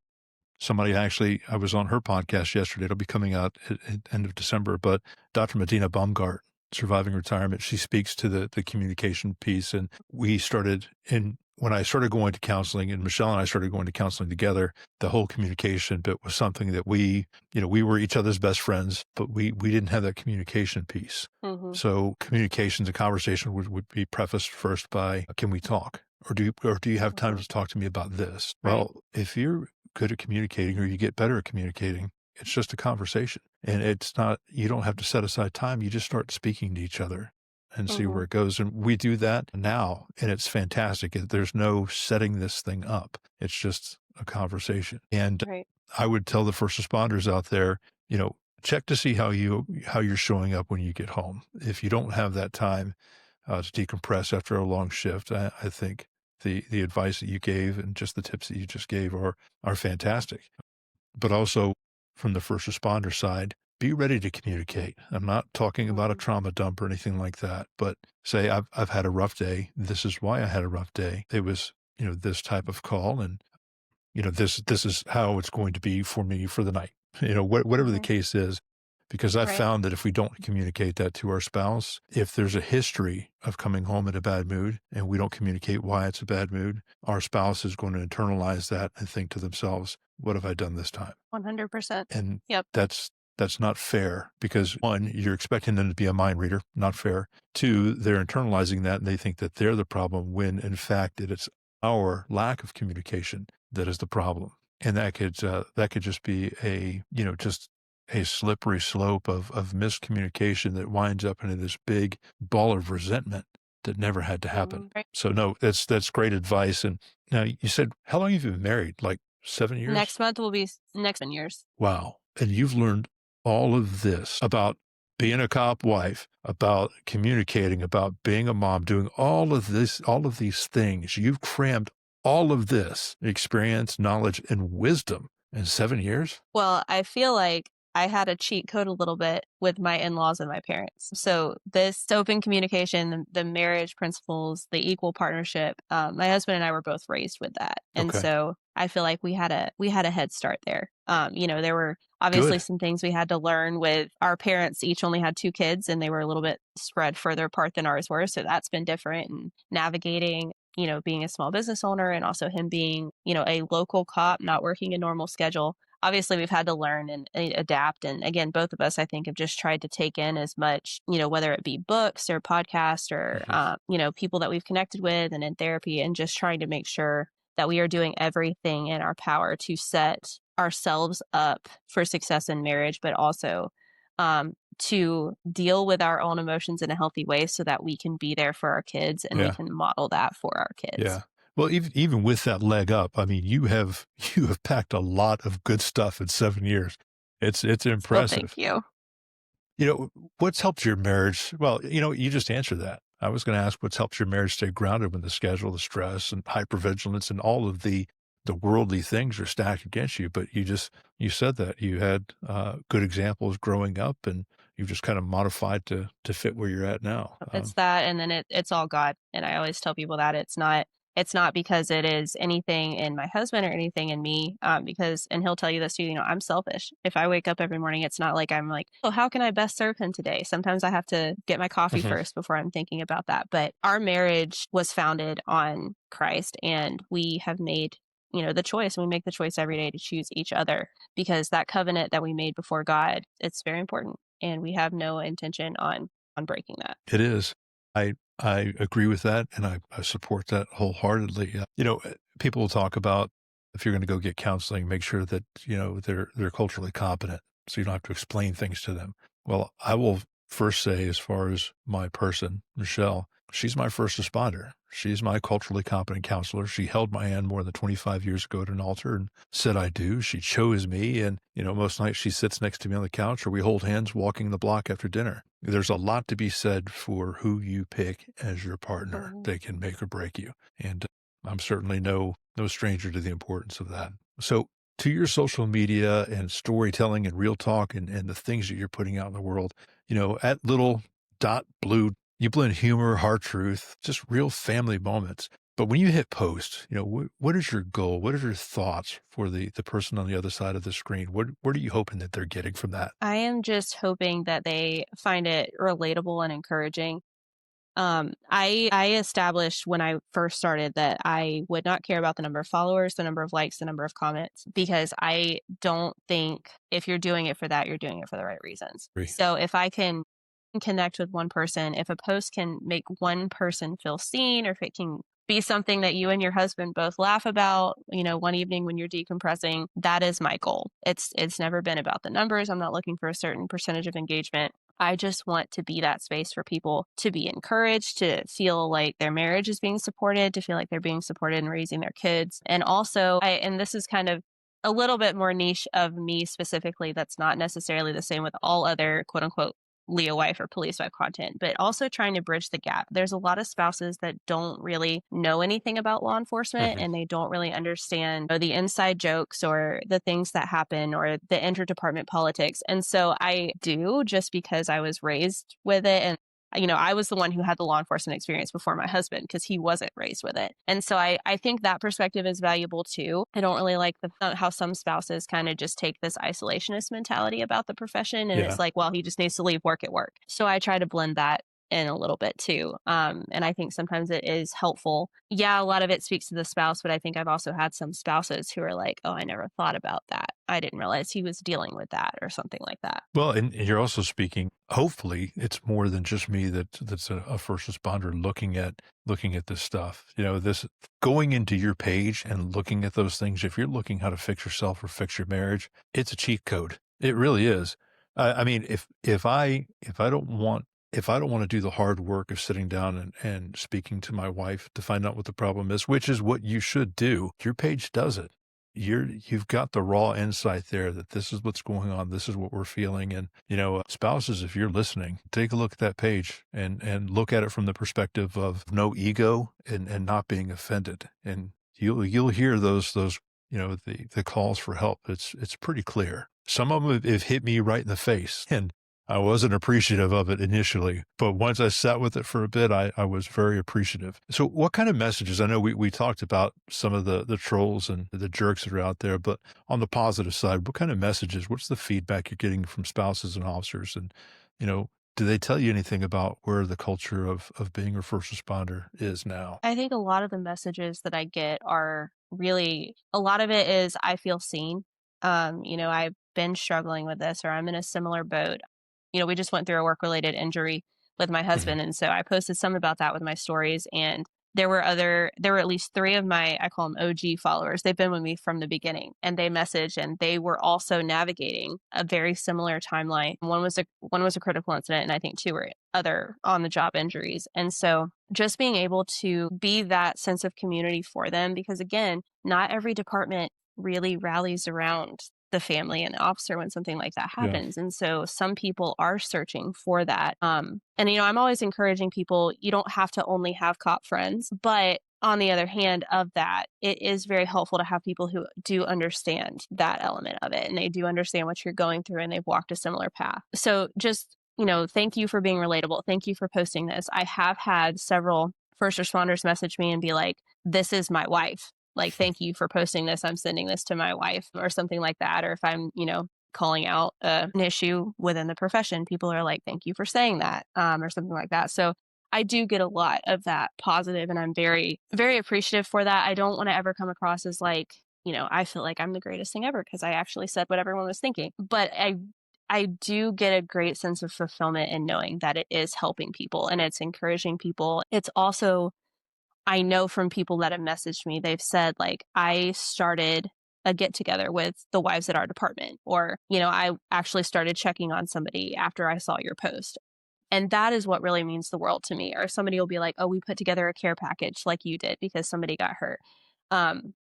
I was on her podcast yesterday. It'll be coming out at end of December, but Dr. Medina Baumgart, Surviving Retirement, she speaks to the communication piece. And when I started going to counseling and Michelle and I started going to counseling together, the whole communication bit was something that we were each other's best friends, but we didn't have that communication piece. Hmm. So communications, a conversation would be prefaced first by, can we talk? Or do you have time Hmm. to talk to me about this? Right. Well, if you're good at communicating or you get better at communicating, it's just a conversation. And you don't have to set aside time. You just start speaking to each other and see Hmm. where it goes. And we do that now, and it's fantastic. There's no setting this thing up. It's just a conversation. And Right. I would tell the first responders out there, check to see how you're showing up when you get home. If you don't have that time to decompress after a long shift, I think the advice that you gave and just the tips that you just gave are fantastic. But also from the first responder side, be ready to communicate. I'm not talking about a Hmm. trauma dump or anything like that, but say I've had a rough day. This is why I had a rough day. It was, this type of call, and this is how it's going to be for me for the night. Whatever the Hmm. case is, because I've Right. found that if we don't communicate that to our spouse, if there's a history of coming home in a bad mood and we don't communicate why it's a bad mood, our spouse is going to internalize that and think to themselves, what have I done this time? 100%. And Yep. that's not fair, because one, you're expecting them to be a mind reader, not fair. Two, they're internalizing that and they think that they're the problem when in fact it's our lack of communication that is the problem. And that could just be just a slippery slope of miscommunication that winds up into this big ball of resentment that never had to happen. Right. So no, that's great advice. And now you said, how long have you been married? Like 7 years? Next month will be next 10 years. Wow. And you've learned all of this about being a cop wife, about communicating, about being a mom, doing all of these things. You've crammed all of this experience, knowledge, and wisdom in 7 years? Well, I feel like I had a cheat code a little bit with my in-laws and my parents. So this open communication, the marriage principles, the equal partnership, my husband and I were both raised with that. And Okay, so I feel like we had a head start there. There were obviously good. some things we had to learn with our parents each only had two kids and they were a little bit spread further apart than ours were. So that's been different and navigating, being a small business owner and also him being, a local cop, not working a normal schedule. Obviously we've had to learn and adapt. And again, both of us, I think, have just tried to take in as much, whether it be books or podcasts or, Mhm. people that we've connected with and in therapy and just trying to make sure that we are doing everything in our power to set ourselves up for success in marriage, but also to deal with our own emotions in a healthy way so that we can be there for our kids and we Yeah, can model that for our kids. yeah. Well, even with that leg up, I mean, you have packed a lot of good stuff in 7 years. It's Well, thank impressive. you. What's helped your marriage? Well, you just answered that. I was going to ask what's helped your marriage stay grounded when the schedule, the stress, and hypervigilance, and all of the worldly things are stacked against you. But you said that you had good examples growing up, and you've just kind of modified to fit where you're at now. It's that, and then it's all God. And I always tell people that it's not because it is anything in my husband or anything in me. Because, and he'll tell you this too, I'm selfish. If I wake up every morning, it's not like I'm like, oh, how can I best serve him today? Sometimes I have to get my coffee Mhm. first before I'm thinking about that. But our marriage was founded on Christ, and we have made, the choice. We make the choice every day to choose each other because that covenant that we made before God, it's very important. And we have no intention on breaking that. It is. I agree with that, and I support that wholeheartedly. People will talk about if you're going to go get counseling, make sure that they're culturally competent, so you don't have to explain things to them. Well, I will first say, as far as my person, Michelle, she's my first responder. She's my culturally competent counselor. She held my hand more than 25 years ago at an altar and said I do. She chose me, and most nights she sits next to me on the couch, or we hold hands walking the block after dinner. There's a lot to be said for who you pick as your partner. Mhm. They can make or break you. And I'm certainly no stranger to the importance of that. So to your social media and storytelling and real talk and the things that you're putting out in the world, at little dot blue, you blend humor, hard truth, just real family moments. But when you hit post, what is your goal? What are your thoughts for the person on the other side of the screen? What are you hoping that they're getting from that? I am just hoping that they find it relatable and encouraging. I established when I first started that I would not care about the number of followers, the number of likes, the number of comments, because I don't think if you're doing it for that, you're doing it for the right reasons. Agree. So if I can connect with one person, if a post can make one person feel seen, or if it can be something that you and your husband both laugh about, one evening when you're decompressing, that is my goal. It's never been about the numbers. I'm not looking for a certain percentage of engagement. I just want to be that space for people to be encouraged, to feel like their marriage is being supported, to feel like they're being supported in raising their kids. And also, and this is kind of a little bit more niche of me specifically, that's not necessarily the same with all other quote unquote Leo wife or police wife content, but also trying to bridge the gap. There's a lot of spouses that don't really know anything about law enforcement Mhm. and they don't really understand the inside jokes or the things that happen or the interdepartment politics. And so I do, just because I was raised with it. And I was the one who had the law enforcement experience before my husband because he wasn't raised with it. And so I think that perspective is valuable too. I don't really like how some spouses kind of just take this isolationist mentality about the profession. And it's Yeah. like, well, he just needs to leave work at work. So I try to blend that in a little bit too. And I think sometimes it is helpful. Yeah, a lot of it speaks to the spouse, but I think I've also had some spouses who are like, oh, I never thought about that. I didn't realize he was dealing with that or something like that. Well, and you're also speaking, hopefully it's more than just me that's a first responder looking at this stuff. This going into your page and looking at those things, if you're looking how to fix yourself or fix your marriage, it's a cheat code. It really is. I mean, if I don't want to do the hard work of sitting down and speaking to my wife to find out what the problem is, which is what you should do, your page does it. you've got the raw insight there that this is what's going on. This is what we're feeling. And, spouses, if you're listening, take a look at that page and look at it from the perspective of no ego and not being offended. And you'll hear those, the calls for help. It's pretty clear. Some of them have hit me right in the face, and I wasn't appreciative of it initially, but once I sat with it for a bit, I was very appreciative. So what kind of messages? I know we talked about some of the trolls and the jerks that are out there, but on the positive side, what kind of messages? What's the feedback you're getting from spouses and officers? And, do they tell you anything about where the culture of being a first responder is now? I think a lot of the messages that I get are really, a lot of it is I feel seen. I've been struggling with this, or I'm in a similar boat. We just went through a work related injury with my Mhm. husband. And so I posted some about that with my stories. And there were at least three of my, I call them OG followers. They've been with me from the beginning, and they messaged, and they were also navigating a very similar timeline. One was a critical incident, and I think two were other on the job injuries. And so just being able to be that sense of community for them, because again, not every department really rallies around the family and the officer when something like that Yeah. happens. And so some people are searching for that. And I'm always encouraging people, you don't have to only have cop friends, but on the other hand of that, it is very helpful to have people who do understand that element of it, and they do understand what you're going through, and they've walked a similar path. So just, thank you for being relatable. Thank you for posting this. I have had several first responders message me and be like, this is my wife. Like, thank you for posting this. I'm sending this to my wife, or something like that. Or if I'm, calling out an issue within the profession, people are like, thank you for saying that, or something like that. So I do get a lot of that positive, and I'm very, very appreciative for that. I don't want to ever come across as like, I feel like I'm the greatest thing ever because I actually said what everyone was thinking. But I do get a great sense of fulfillment in knowing that it is helping people and it's encouraging people. It's also, I know from people that have messaged me, they've said, like, I started a get together with the wives at our department, or, I actually started checking on somebody after I saw your post. And that is what really means the world to me. Or somebody will be like, oh, we put together a care package like you did because somebody got hurt.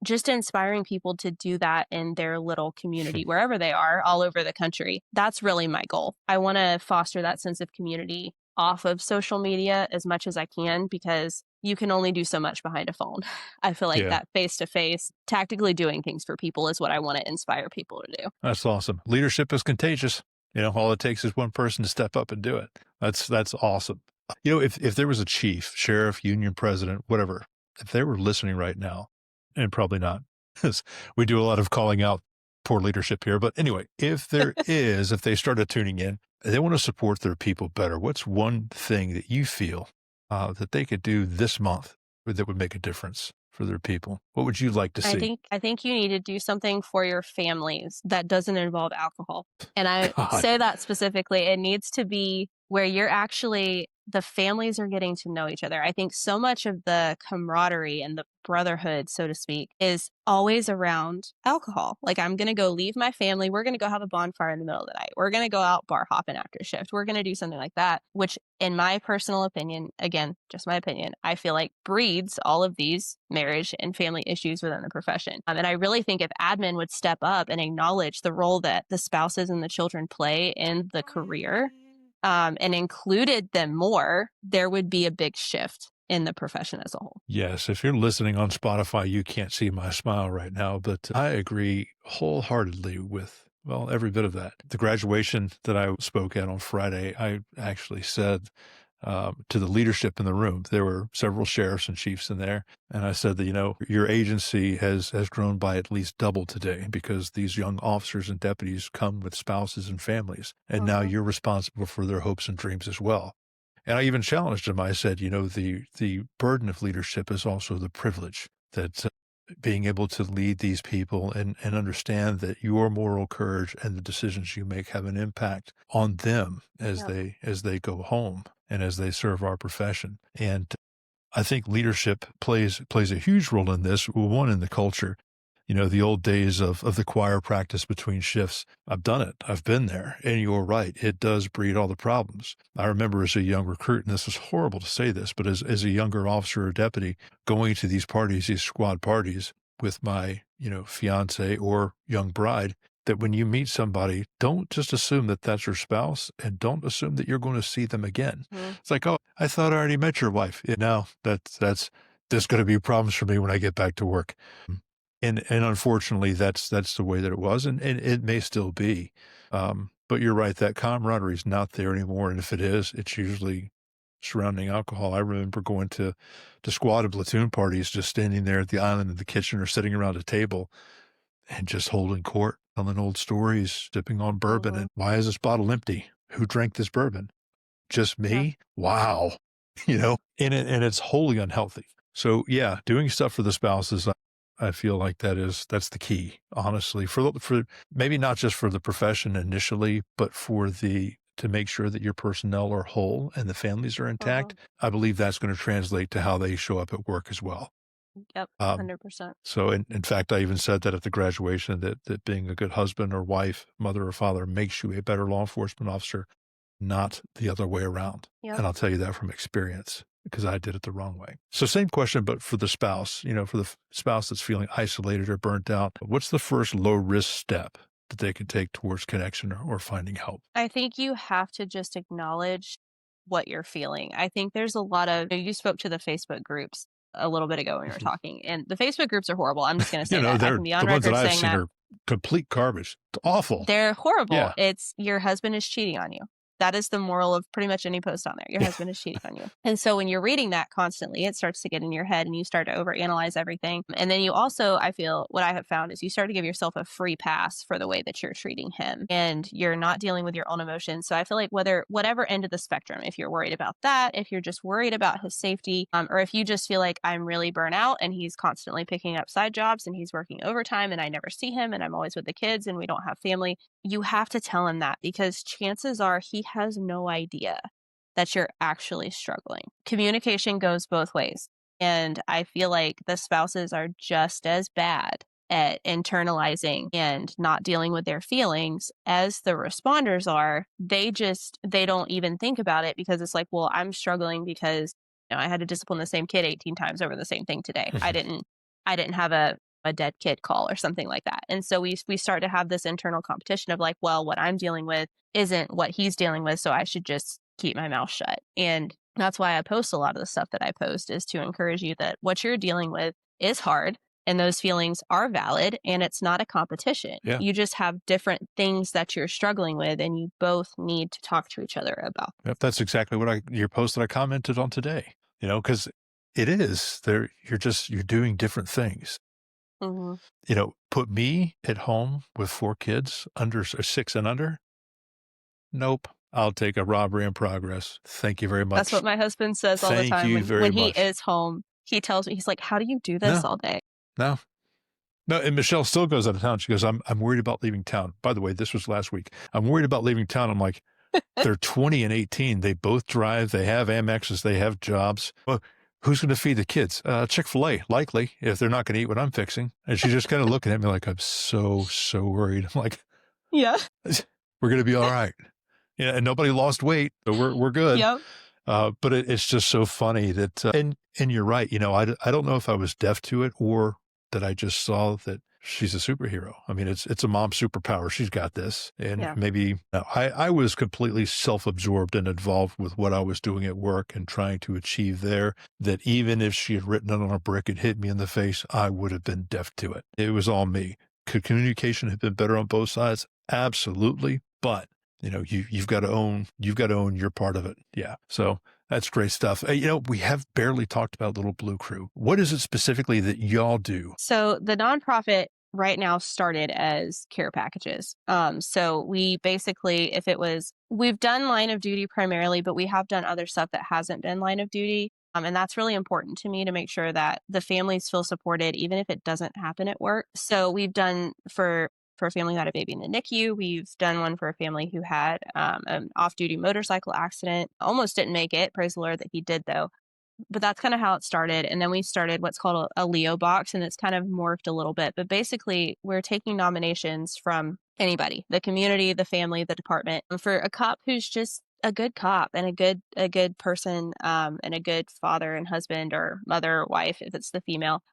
Just inspiring people to do that in their little community, wherever they are, all over the country. That's really my goal. I want to foster that sense of community off of social media as much as I can, because you can only do so much behind a phone. I feel like Yeah. that face to face, tactically doing things for people is what I want to inspire people to do. That's awesome. Leadership is contagious. All it takes is one person to step up and do it. That's awesome. If there was a chief, sheriff, union president, whatever, if they were listening right now, and probably not, because we do a lot of calling out poor leadership here. But anyway, if they started tuning in, they want to support their people better. What's one thing that you feel that they could do this month that would make a difference for their people? What would you like to I see? think I think you need to do something for your families that doesn't involve alcohol. And I God. say that specifically. It needs to be where the families are getting to know each other. I think so much of the camaraderie and the brotherhood, so to speak, is always around alcohol. Like, I'm going to go leave my family. We're going to go have a bonfire in the middle of the night. We're going to go out bar hopping after shift. We're going to do something like that, which, in my personal opinion, again, just my opinion, I feel like breeds all of these marriage and family issues within the profession. And I really think if admin would step up and acknowledge the role that the spouses and the children play in the career, and included them more, there would be a big shift in the profession as a whole. Yes, if you're listening on Spotify, you can't see my smile right now, but I agree wholeheartedly with, well, every bit of that. The graduation that I spoke at on Friday, I actually said to the leadership in the room, there were several sheriffs and chiefs in there, and I said that, your agency has grown by at least double today because these young officers and deputies come with spouses and families, and now Mhm. you're responsible for their hopes and dreams as well. And I even challenged him. I said, the burden of leadership is also the privilege that being able to lead these people and understand that your moral courage and the decisions you make have an impact on them as Yep. they go home and as they serve our profession. And I think leadership plays a huge role in this. Well, one, in the culture. The old days of the choir practice between shifts. I've done it. I've been there. And you're right. It does breed all the problems. I remember as a young recruit, and this is horrible to say this, but as a younger officer or deputy going to these parties, these squad parties, with my, fiance or young bride, that when you meet somebody, don't just assume that that's your spouse and don't assume that you're going to see them again. Mhm. It's like, oh, I thought I already met your wife. Yeah, no, there's going to be problems for me when I get back to work. And unfortunately, that's the way that it was, and it may still be. But you're right, that camaraderie is not there anymore. And if it is, it's usually surrounding alcohol. I remember going to squad and platoon parties, just standing there at the island in the kitchen or sitting around a table and just holding court, telling old stories, sipping on bourbon. Mhm. And why is this bottle empty? Who drank this bourbon? Just Yeah. me? Wow. And it's wholly unhealthy. So yeah, doing stuff for the spouses, I feel like that's the key, honestly, for maybe not just for the profession initially, but to make sure that your personnel are whole and the families are intact. Uh-huh. I believe that's going to translate to how they show up at work as well. Yep. Um, 100%. so in fact, I even said that at the graduation that being a good husband or wife, mother or father makes you a better law enforcement officer, not the other way around. Yep. And I'll tell you that from experience because I did it the wrong way. So same question, but for the spouse, for the spouse that's feeling isolated or burnt out, what's the first low risk step that they can take towards connection or finding help? I think you have to just acknowledge what you're feeling. I think there's a lot of, you spoke to the Facebook groups a little bit ago when we were talking, and the Facebook groups are horrible. I'm just going to say that. I They're can be on the ones that record I've saying seen that. are complete garbage. It's awful. They're horrible. Yeah. It's your husband is cheating on you. That is the moral of pretty much any post on there. Your husband is cheating on you. And so when you're reading that constantly, it starts to get in your head and you start to overanalyze everything. And then you also, I feel what I have found is you start to give yourself a free pass for the way that you're treating him and you're not dealing with your own emotions. So I feel like whatever end of the spectrum, if you're worried about that, if you're just worried about his safety, or if you just feel like I'm really burnt out and he's constantly picking up side jobs and he's working overtime and I never see him and I'm always with the kids and we don't have family, you have to tell him that because chances are he has no idea that you're actually struggling. Communication goes both ways. And I feel like the spouses are just as bad at internalizing and not dealing with their feelings as the responders are. They don't even think about it because it's like, well, I'm struggling because I had to discipline the same kid 18 times over the same thing today. I didn't have a dead kid call or something like that. And so we start to have this internal competition of like, well, what I'm dealing with isn't what he's dealing with, so I should just keep my mouth shut. And that's why I post a lot of the stuff that I post is to encourage you that what you're dealing with is hard and those feelings are valid and it's not a competition. Yeah. You just have different things that you're struggling with and you both need to talk to each other about. Yep, that's exactly what your post that I commented on today, because it is there. You're doing different things. Mm-hmm. Put me at home with 4 kids under 6 and under. Nope. I'll take a robbery in progress. Thank you very much. That's what my husband says all the Thank time. you very When he much. is home, he tells me, he's like, how do you do this No. all day? No. And Michelle still goes out of town. She goes, I'm worried about leaving town. By the way, this was last week. I'm worried about leaving town. I'm like, they're 20 and 18. They both drive. They have Amexes. They have jobs. Well, who's going to feed the kids? Chick-fil-A, likely, if they're not going to eat what I'm fixing. And she's just kind of looking at me like, I'm so worried. I'm like, Yeah. we're going to be all right. Yeah, and nobody lost weight, so we're good. Yep. But it's just so funny that, and you're right. I don't know if I was deaf to it or that I just saw that she's a superhero. I mean, it's a mom superpower. She's got this. And Yeah. maybe I was completely self-absorbed and involved with what I was doing at work and trying to achieve there, that even if she had written it on a brick and hit me in the face, I would have been deaf to it. It was all me. Could communication have been better on both sides? Absolutely. But you've got to own your part of it. Yeah. So that's great stuff. We have barely talked about Little Blue Crew. What is it specifically that y'all do? So the nonprofit right now started as care packages. So we basically, we've done line of duty primarily, but we have done other stuff that hasn't been line of duty. And that's really important to me to make sure that the families feel supported, even if it doesn't happen at work. So we've done for a family who had a baby in the NICU. We've done one for a family who had an off-duty motorcycle accident. Almost didn't make it. Praise the Lord that he did, though. But that's kind of how it started. And then we started what's called a Leo box, and it's kind of morphed a little bit. But basically, we're taking nominations from anybody, the community, the family, the department, for a cop who's just a good cop and a good person and a good father and husband or mother or wife if it's the female.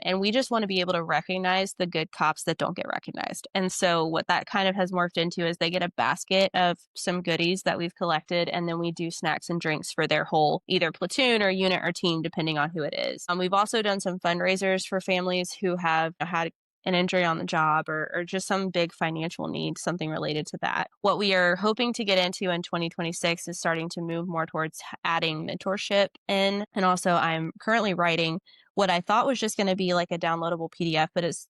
And we just want to be able to recognize the good cops that don't get recognized. And so what that kind of has morphed into is they get a basket of some goodies that we've collected, and then we do snacks and drinks for their whole either platoon or unit or team, depending on who it is. We've also done some fundraisers for families who have had an injury on the job or just some big financial need, something related to that. What we are hoping to get into in 2026 is starting to move more towards adding mentorship in. And also I'm currently writing what I thought was just going to be like a downloadable PDF, but it's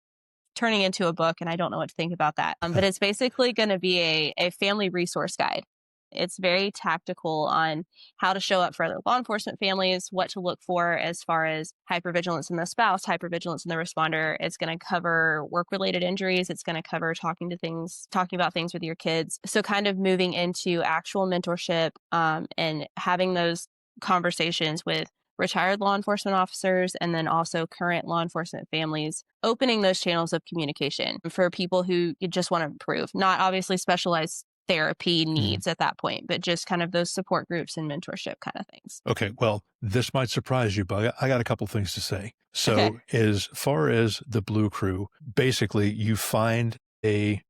turning into a book, and I don't know what to think about that. But it's basically going to be a family resource guide. It's very tactical on how to show up for other law enforcement families, what to look for as far as hypervigilance in the spouse, hypervigilance in the responder. It's going to cover work-related injuries. It's going to cover talking about things with your kids. So kind of moving into actual mentorship and having those conversations with retired law enforcement officers and then also current law enforcement families, opening those channels of communication for people who just want to improve, not obviously specialized therapy needs at that point, but just kind of those support groups and mentorship kind of things. Okay, well, this might surprise you, but I got a couple things to say. So Okay. as far as the Blue Crew, basically you find a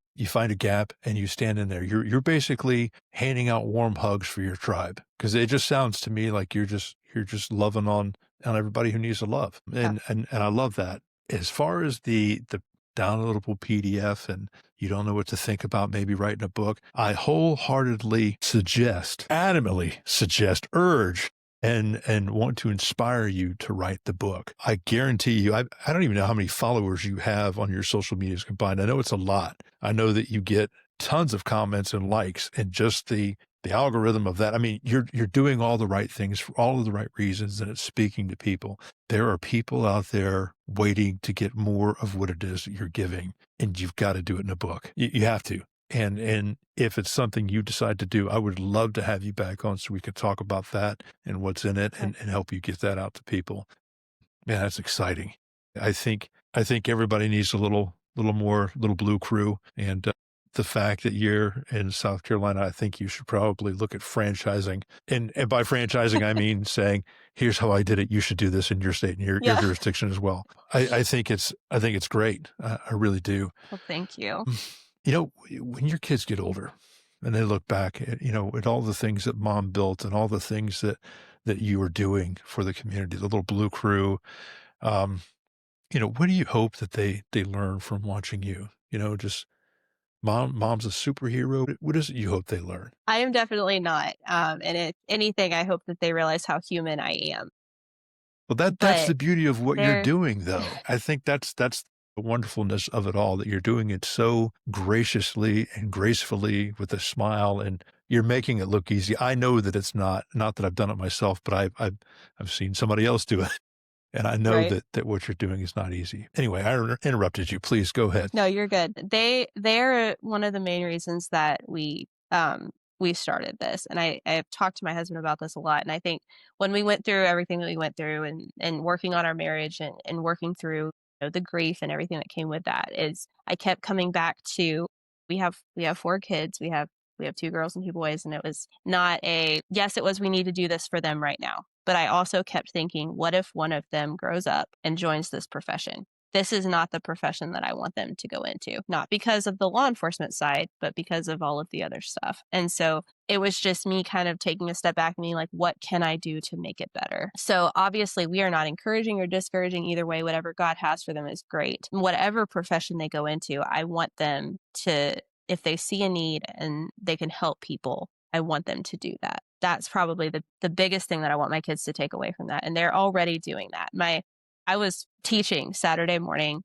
gap and you stand in there. You're basically handing out warm hugs for your tribe, because it just sounds to me like you're just loving on everybody who needs to love. And I love that. As far as the downloadable PDF and you don't know what to think about maybe writing a book, I wholeheartedly adamantly suggest, urge, and want to inspire you to write the book. I guarantee you, I don't even know how many followers you have on your social medias combined. I know it's a lot. I know that you get tons of comments and likes, and just the algorithm of that. I mean, you're doing all the right things for all of the right reasons, and it's speaking to people. There are people out there waiting to get more of what it is that you're giving, and you've got to do it in a book. You have to. And if it's something you decide to do, I would love to have you back on so we could talk about that and what's in it and help you get that out to people. Man, that's exciting. I think everybody needs a little more Blue Crew, and the fact that you're in South Carolina, I think you should probably look at franchising. And by franchising, I mean saying, here's how I did it. You should do this in your state and your jurisdiction as well. I think it's great. I really do. Well, thank you. You know, when your kids get older and they look back at, at all the things that mom built and all the things that you were doing for the community, the little Blue Crew, what do you hope that they learn from watching you? Just mom's a superhero. What is it you hope they learn? I am definitely not. And if anything, I hope that they realize how human I am. Well, that's the beauty of what you're doing, though. I think that's the wonderfulness of it all, that you're doing it so graciously and gracefully with a smile, and you're making it look easy. I know that it's not that I've done it myself, but I've seen somebody else do it. And I know that what you're doing is not easy. Anyway, I interrupted you. Please go ahead. No, you're good. They're one of the main reasons that we started this. And I've talked to my husband about this a lot. And I think when we went through everything that we went through and working on our marriage and working through the grief and everything that came with that, is I kept coming back to, we have 4 kids. We have 2 girls and 2 boys. And it was not yes, it was, we need to do this for them right now. But I also kept thinking, what if one of them grows up and joins this profession? This is not the profession that I want them to go into, not because of the law enforcement side, but because of all of the other stuff. And so it was just me kind of taking a step back and being like, what can I do to make it better? So obviously we are not encouraging or discouraging either way. Whatever God has for them is great. Whatever profession they go into, I want them to, if they see a need and they can help people, I want them to do that. That's probably the biggest thing that I want my kids to take away from that. And they're already doing that. I was teaching Saturday morning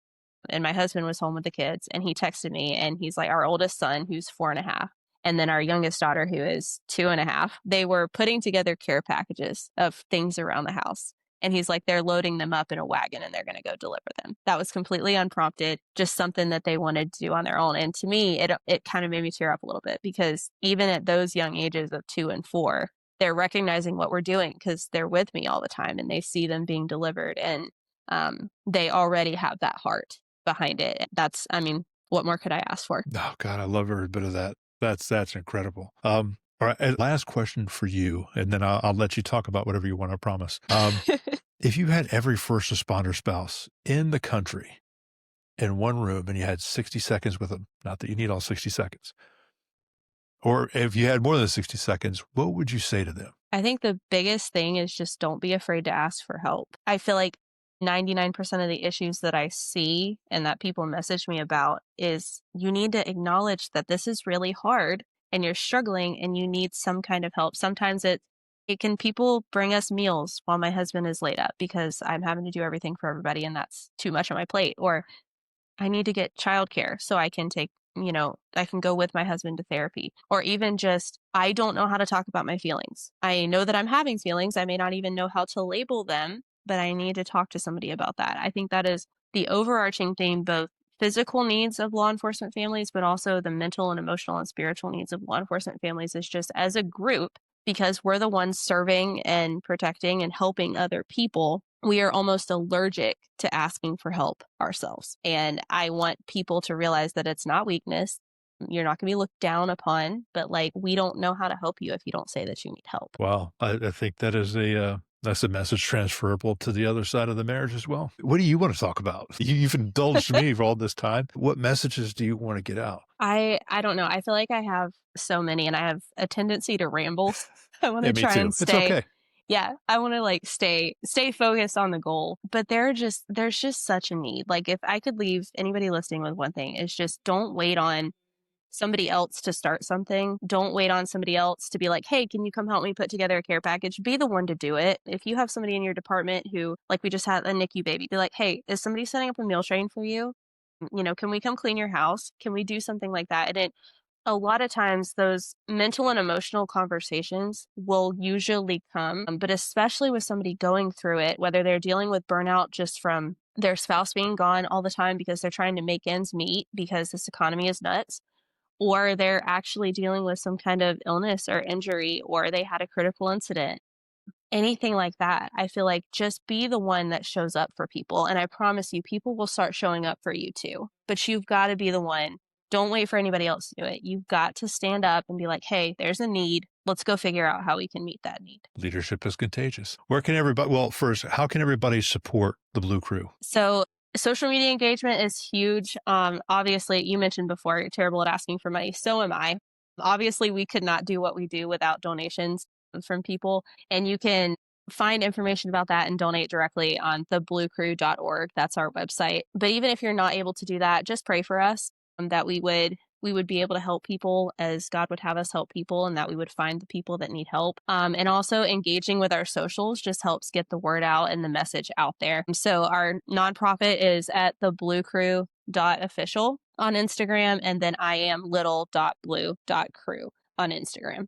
and my husband was home with the kids, and he texted me and he's like, our oldest son, who's 4.5, and then our youngest daughter, who is 2.5, they were putting together care packages of things around the house. And he's like, they're loading them up in a wagon and they're going to go deliver them. That was completely unprompted, just something that they wanted to do on their own. And to me, it kind of made me tear up a little bit, because even at those young ages of 2 and 4, they're recognizing what we're doing because they're with me all the time and they see them being delivered, and they already have that heart behind it. That's, I mean, what more could I ask for? Oh God, I love every bit of that. That's incredible. All right, and last question for you, and then I'll let you talk about whatever you want, I promise. If you had every first responder spouse in the country in one room and you had 60 seconds with them, not that you need all 60 seconds, or if you had more than 60 seconds, what would you say to them? I think the biggest thing is just don't be afraid to ask for help. I feel like 99% of the issues that I see and that people message me about is you need to acknowledge that this is really hard and you're struggling and you need some kind of help. Sometimes it can people bring us meals while my husband is laid up because I'm having to do everything for everybody and that's too much on my plate. Or I need to get childcare so I can I can go with my husband to therapy. Or even just, I don't know how to talk about my feelings. I know that I'm having feelings. I may not even know how to label them, but I need to talk to somebody about that. I think that is the overarching theme, both physical needs of law enforcement families, but also the mental and emotional and spiritual needs of law enforcement families is just as a group, because we're the ones serving and protecting and helping other people, we are almost allergic to asking for help ourselves. And I want people to realize that it's not weakness. You're not going to be looked down upon, but like, we don't know how to help you if you don't say that you need help. Wow. I think that is that's a message transferable to the other side of the marriage as well. What do you want to talk about? You've indulged me for all this time. What messages do you want to get out? I don't know. I feel like I have so many and I have a tendency to ramble. I want Hey, to me try too. and It's stay. okay. Yeah, I want to like stay focused on the goal. But there's just such a need. Like if I could leave anybody listening with one thing, it's just don't wait on somebody else to start something. Don't wait on somebody else to be like, hey, can you come help me put together a care package? Be the one to do it. If you have somebody in your department who, like we just had a NICU baby, be like, hey, is somebody setting up a meal train for you? Can we come clean your house? Can we do something like that? And a lot of times those mental and emotional conversations will usually come, but especially with somebody going through it, whether they're dealing with burnout just from their spouse being gone all the time because they're trying to make ends meet because this economy is nuts, or they're actually dealing with some kind of illness or injury, or they had a critical incident, anything like that. I feel like just be the one that shows up for people. And I promise you, people will start showing up for you too. But you've got to be the one. Don't wait for anybody else to do it. You've got to stand up and be like, hey, there's a need. Let's go figure out how we can meet that need. Leadership is contagious. Where can everybody, well, first, how can everybody support the Blue Crew? So social media engagement is huge. Obviously, you mentioned before, you're terrible at asking for money. So am I. Obviously, we could not do what we do without donations from people. And you can find information about that and donate directly on thebluecrew.org. That's our website. But even if you're not able to do that, just pray for us that we would be able to help people as God would have us help people, and that we would find the people that need help. And also engaging with our socials just helps get the word out and the message out there. So our nonprofit is at thebluecrew.official on Instagram, and then iamlittle.blue.crew on Instagram.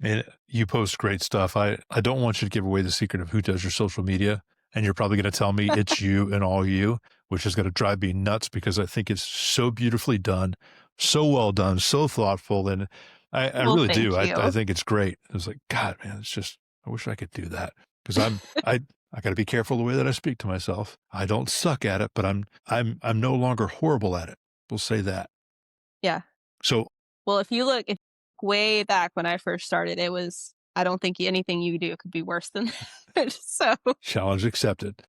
And you post great stuff. I don't want you to give away the secret of who does your social media. And you're probably going to tell me it's you and all you, which is going to drive me nuts because I think it's so beautifully done, so well done, so thoughtful. And I really do. I think it's great. It's like, God, man, it's just, I wish I could do that because I got to be careful the way that I speak to myself. I don't suck at it, but I'm no longer horrible at it. We'll say that. Yeah. So, well, if you look way back when I first started, I don't think anything you do could be worse than that. So challenge accepted.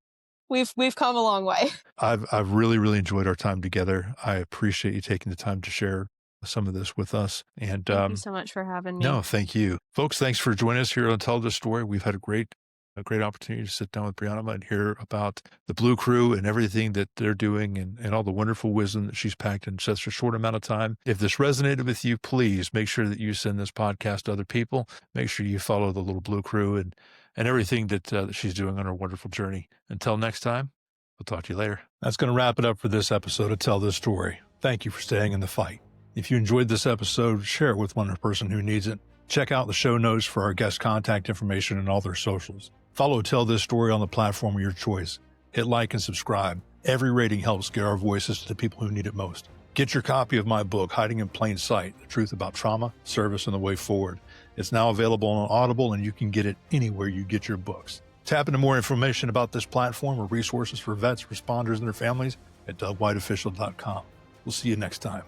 We've come a long way. I've really, really enjoyed our time together. I appreciate you taking the time to share some of this with us. And thank you so much for having me. No, thank you. Folks, thanks for joining us here on Tell This Story. We've had a great opportunity to sit down with Breanna and hear about the Blue Crew and everything that they're doing and all the wonderful wisdom that she's packed in such a short amount of time. If this resonated with you, please make sure that you send this podcast to other people. Make sure you follow the little Blue Crew and everything that she's doing on her wonderful journey. Until next time, we'll talk to you later. That's going to wrap it up for this episode of Tell This Story. Thank you for staying in the fight. If you enjoyed this episode, share it with one person who needs it. Check out the show notes for our guest contact information and all their socials. Follow Tell This Story on the platform of your choice. Hit like and subscribe. Every rating helps get our voices to the people who need it most. Get your copy of my book, Hiding in Plain Sight, The Truth About Trauma, Service, and the Way Forward. It's now available on Audible, and you can get it anywhere you get your books. Tap into more information about this platform or resources for vets, responders, and their families at DougWhiteOfficial.com. We'll see you next time.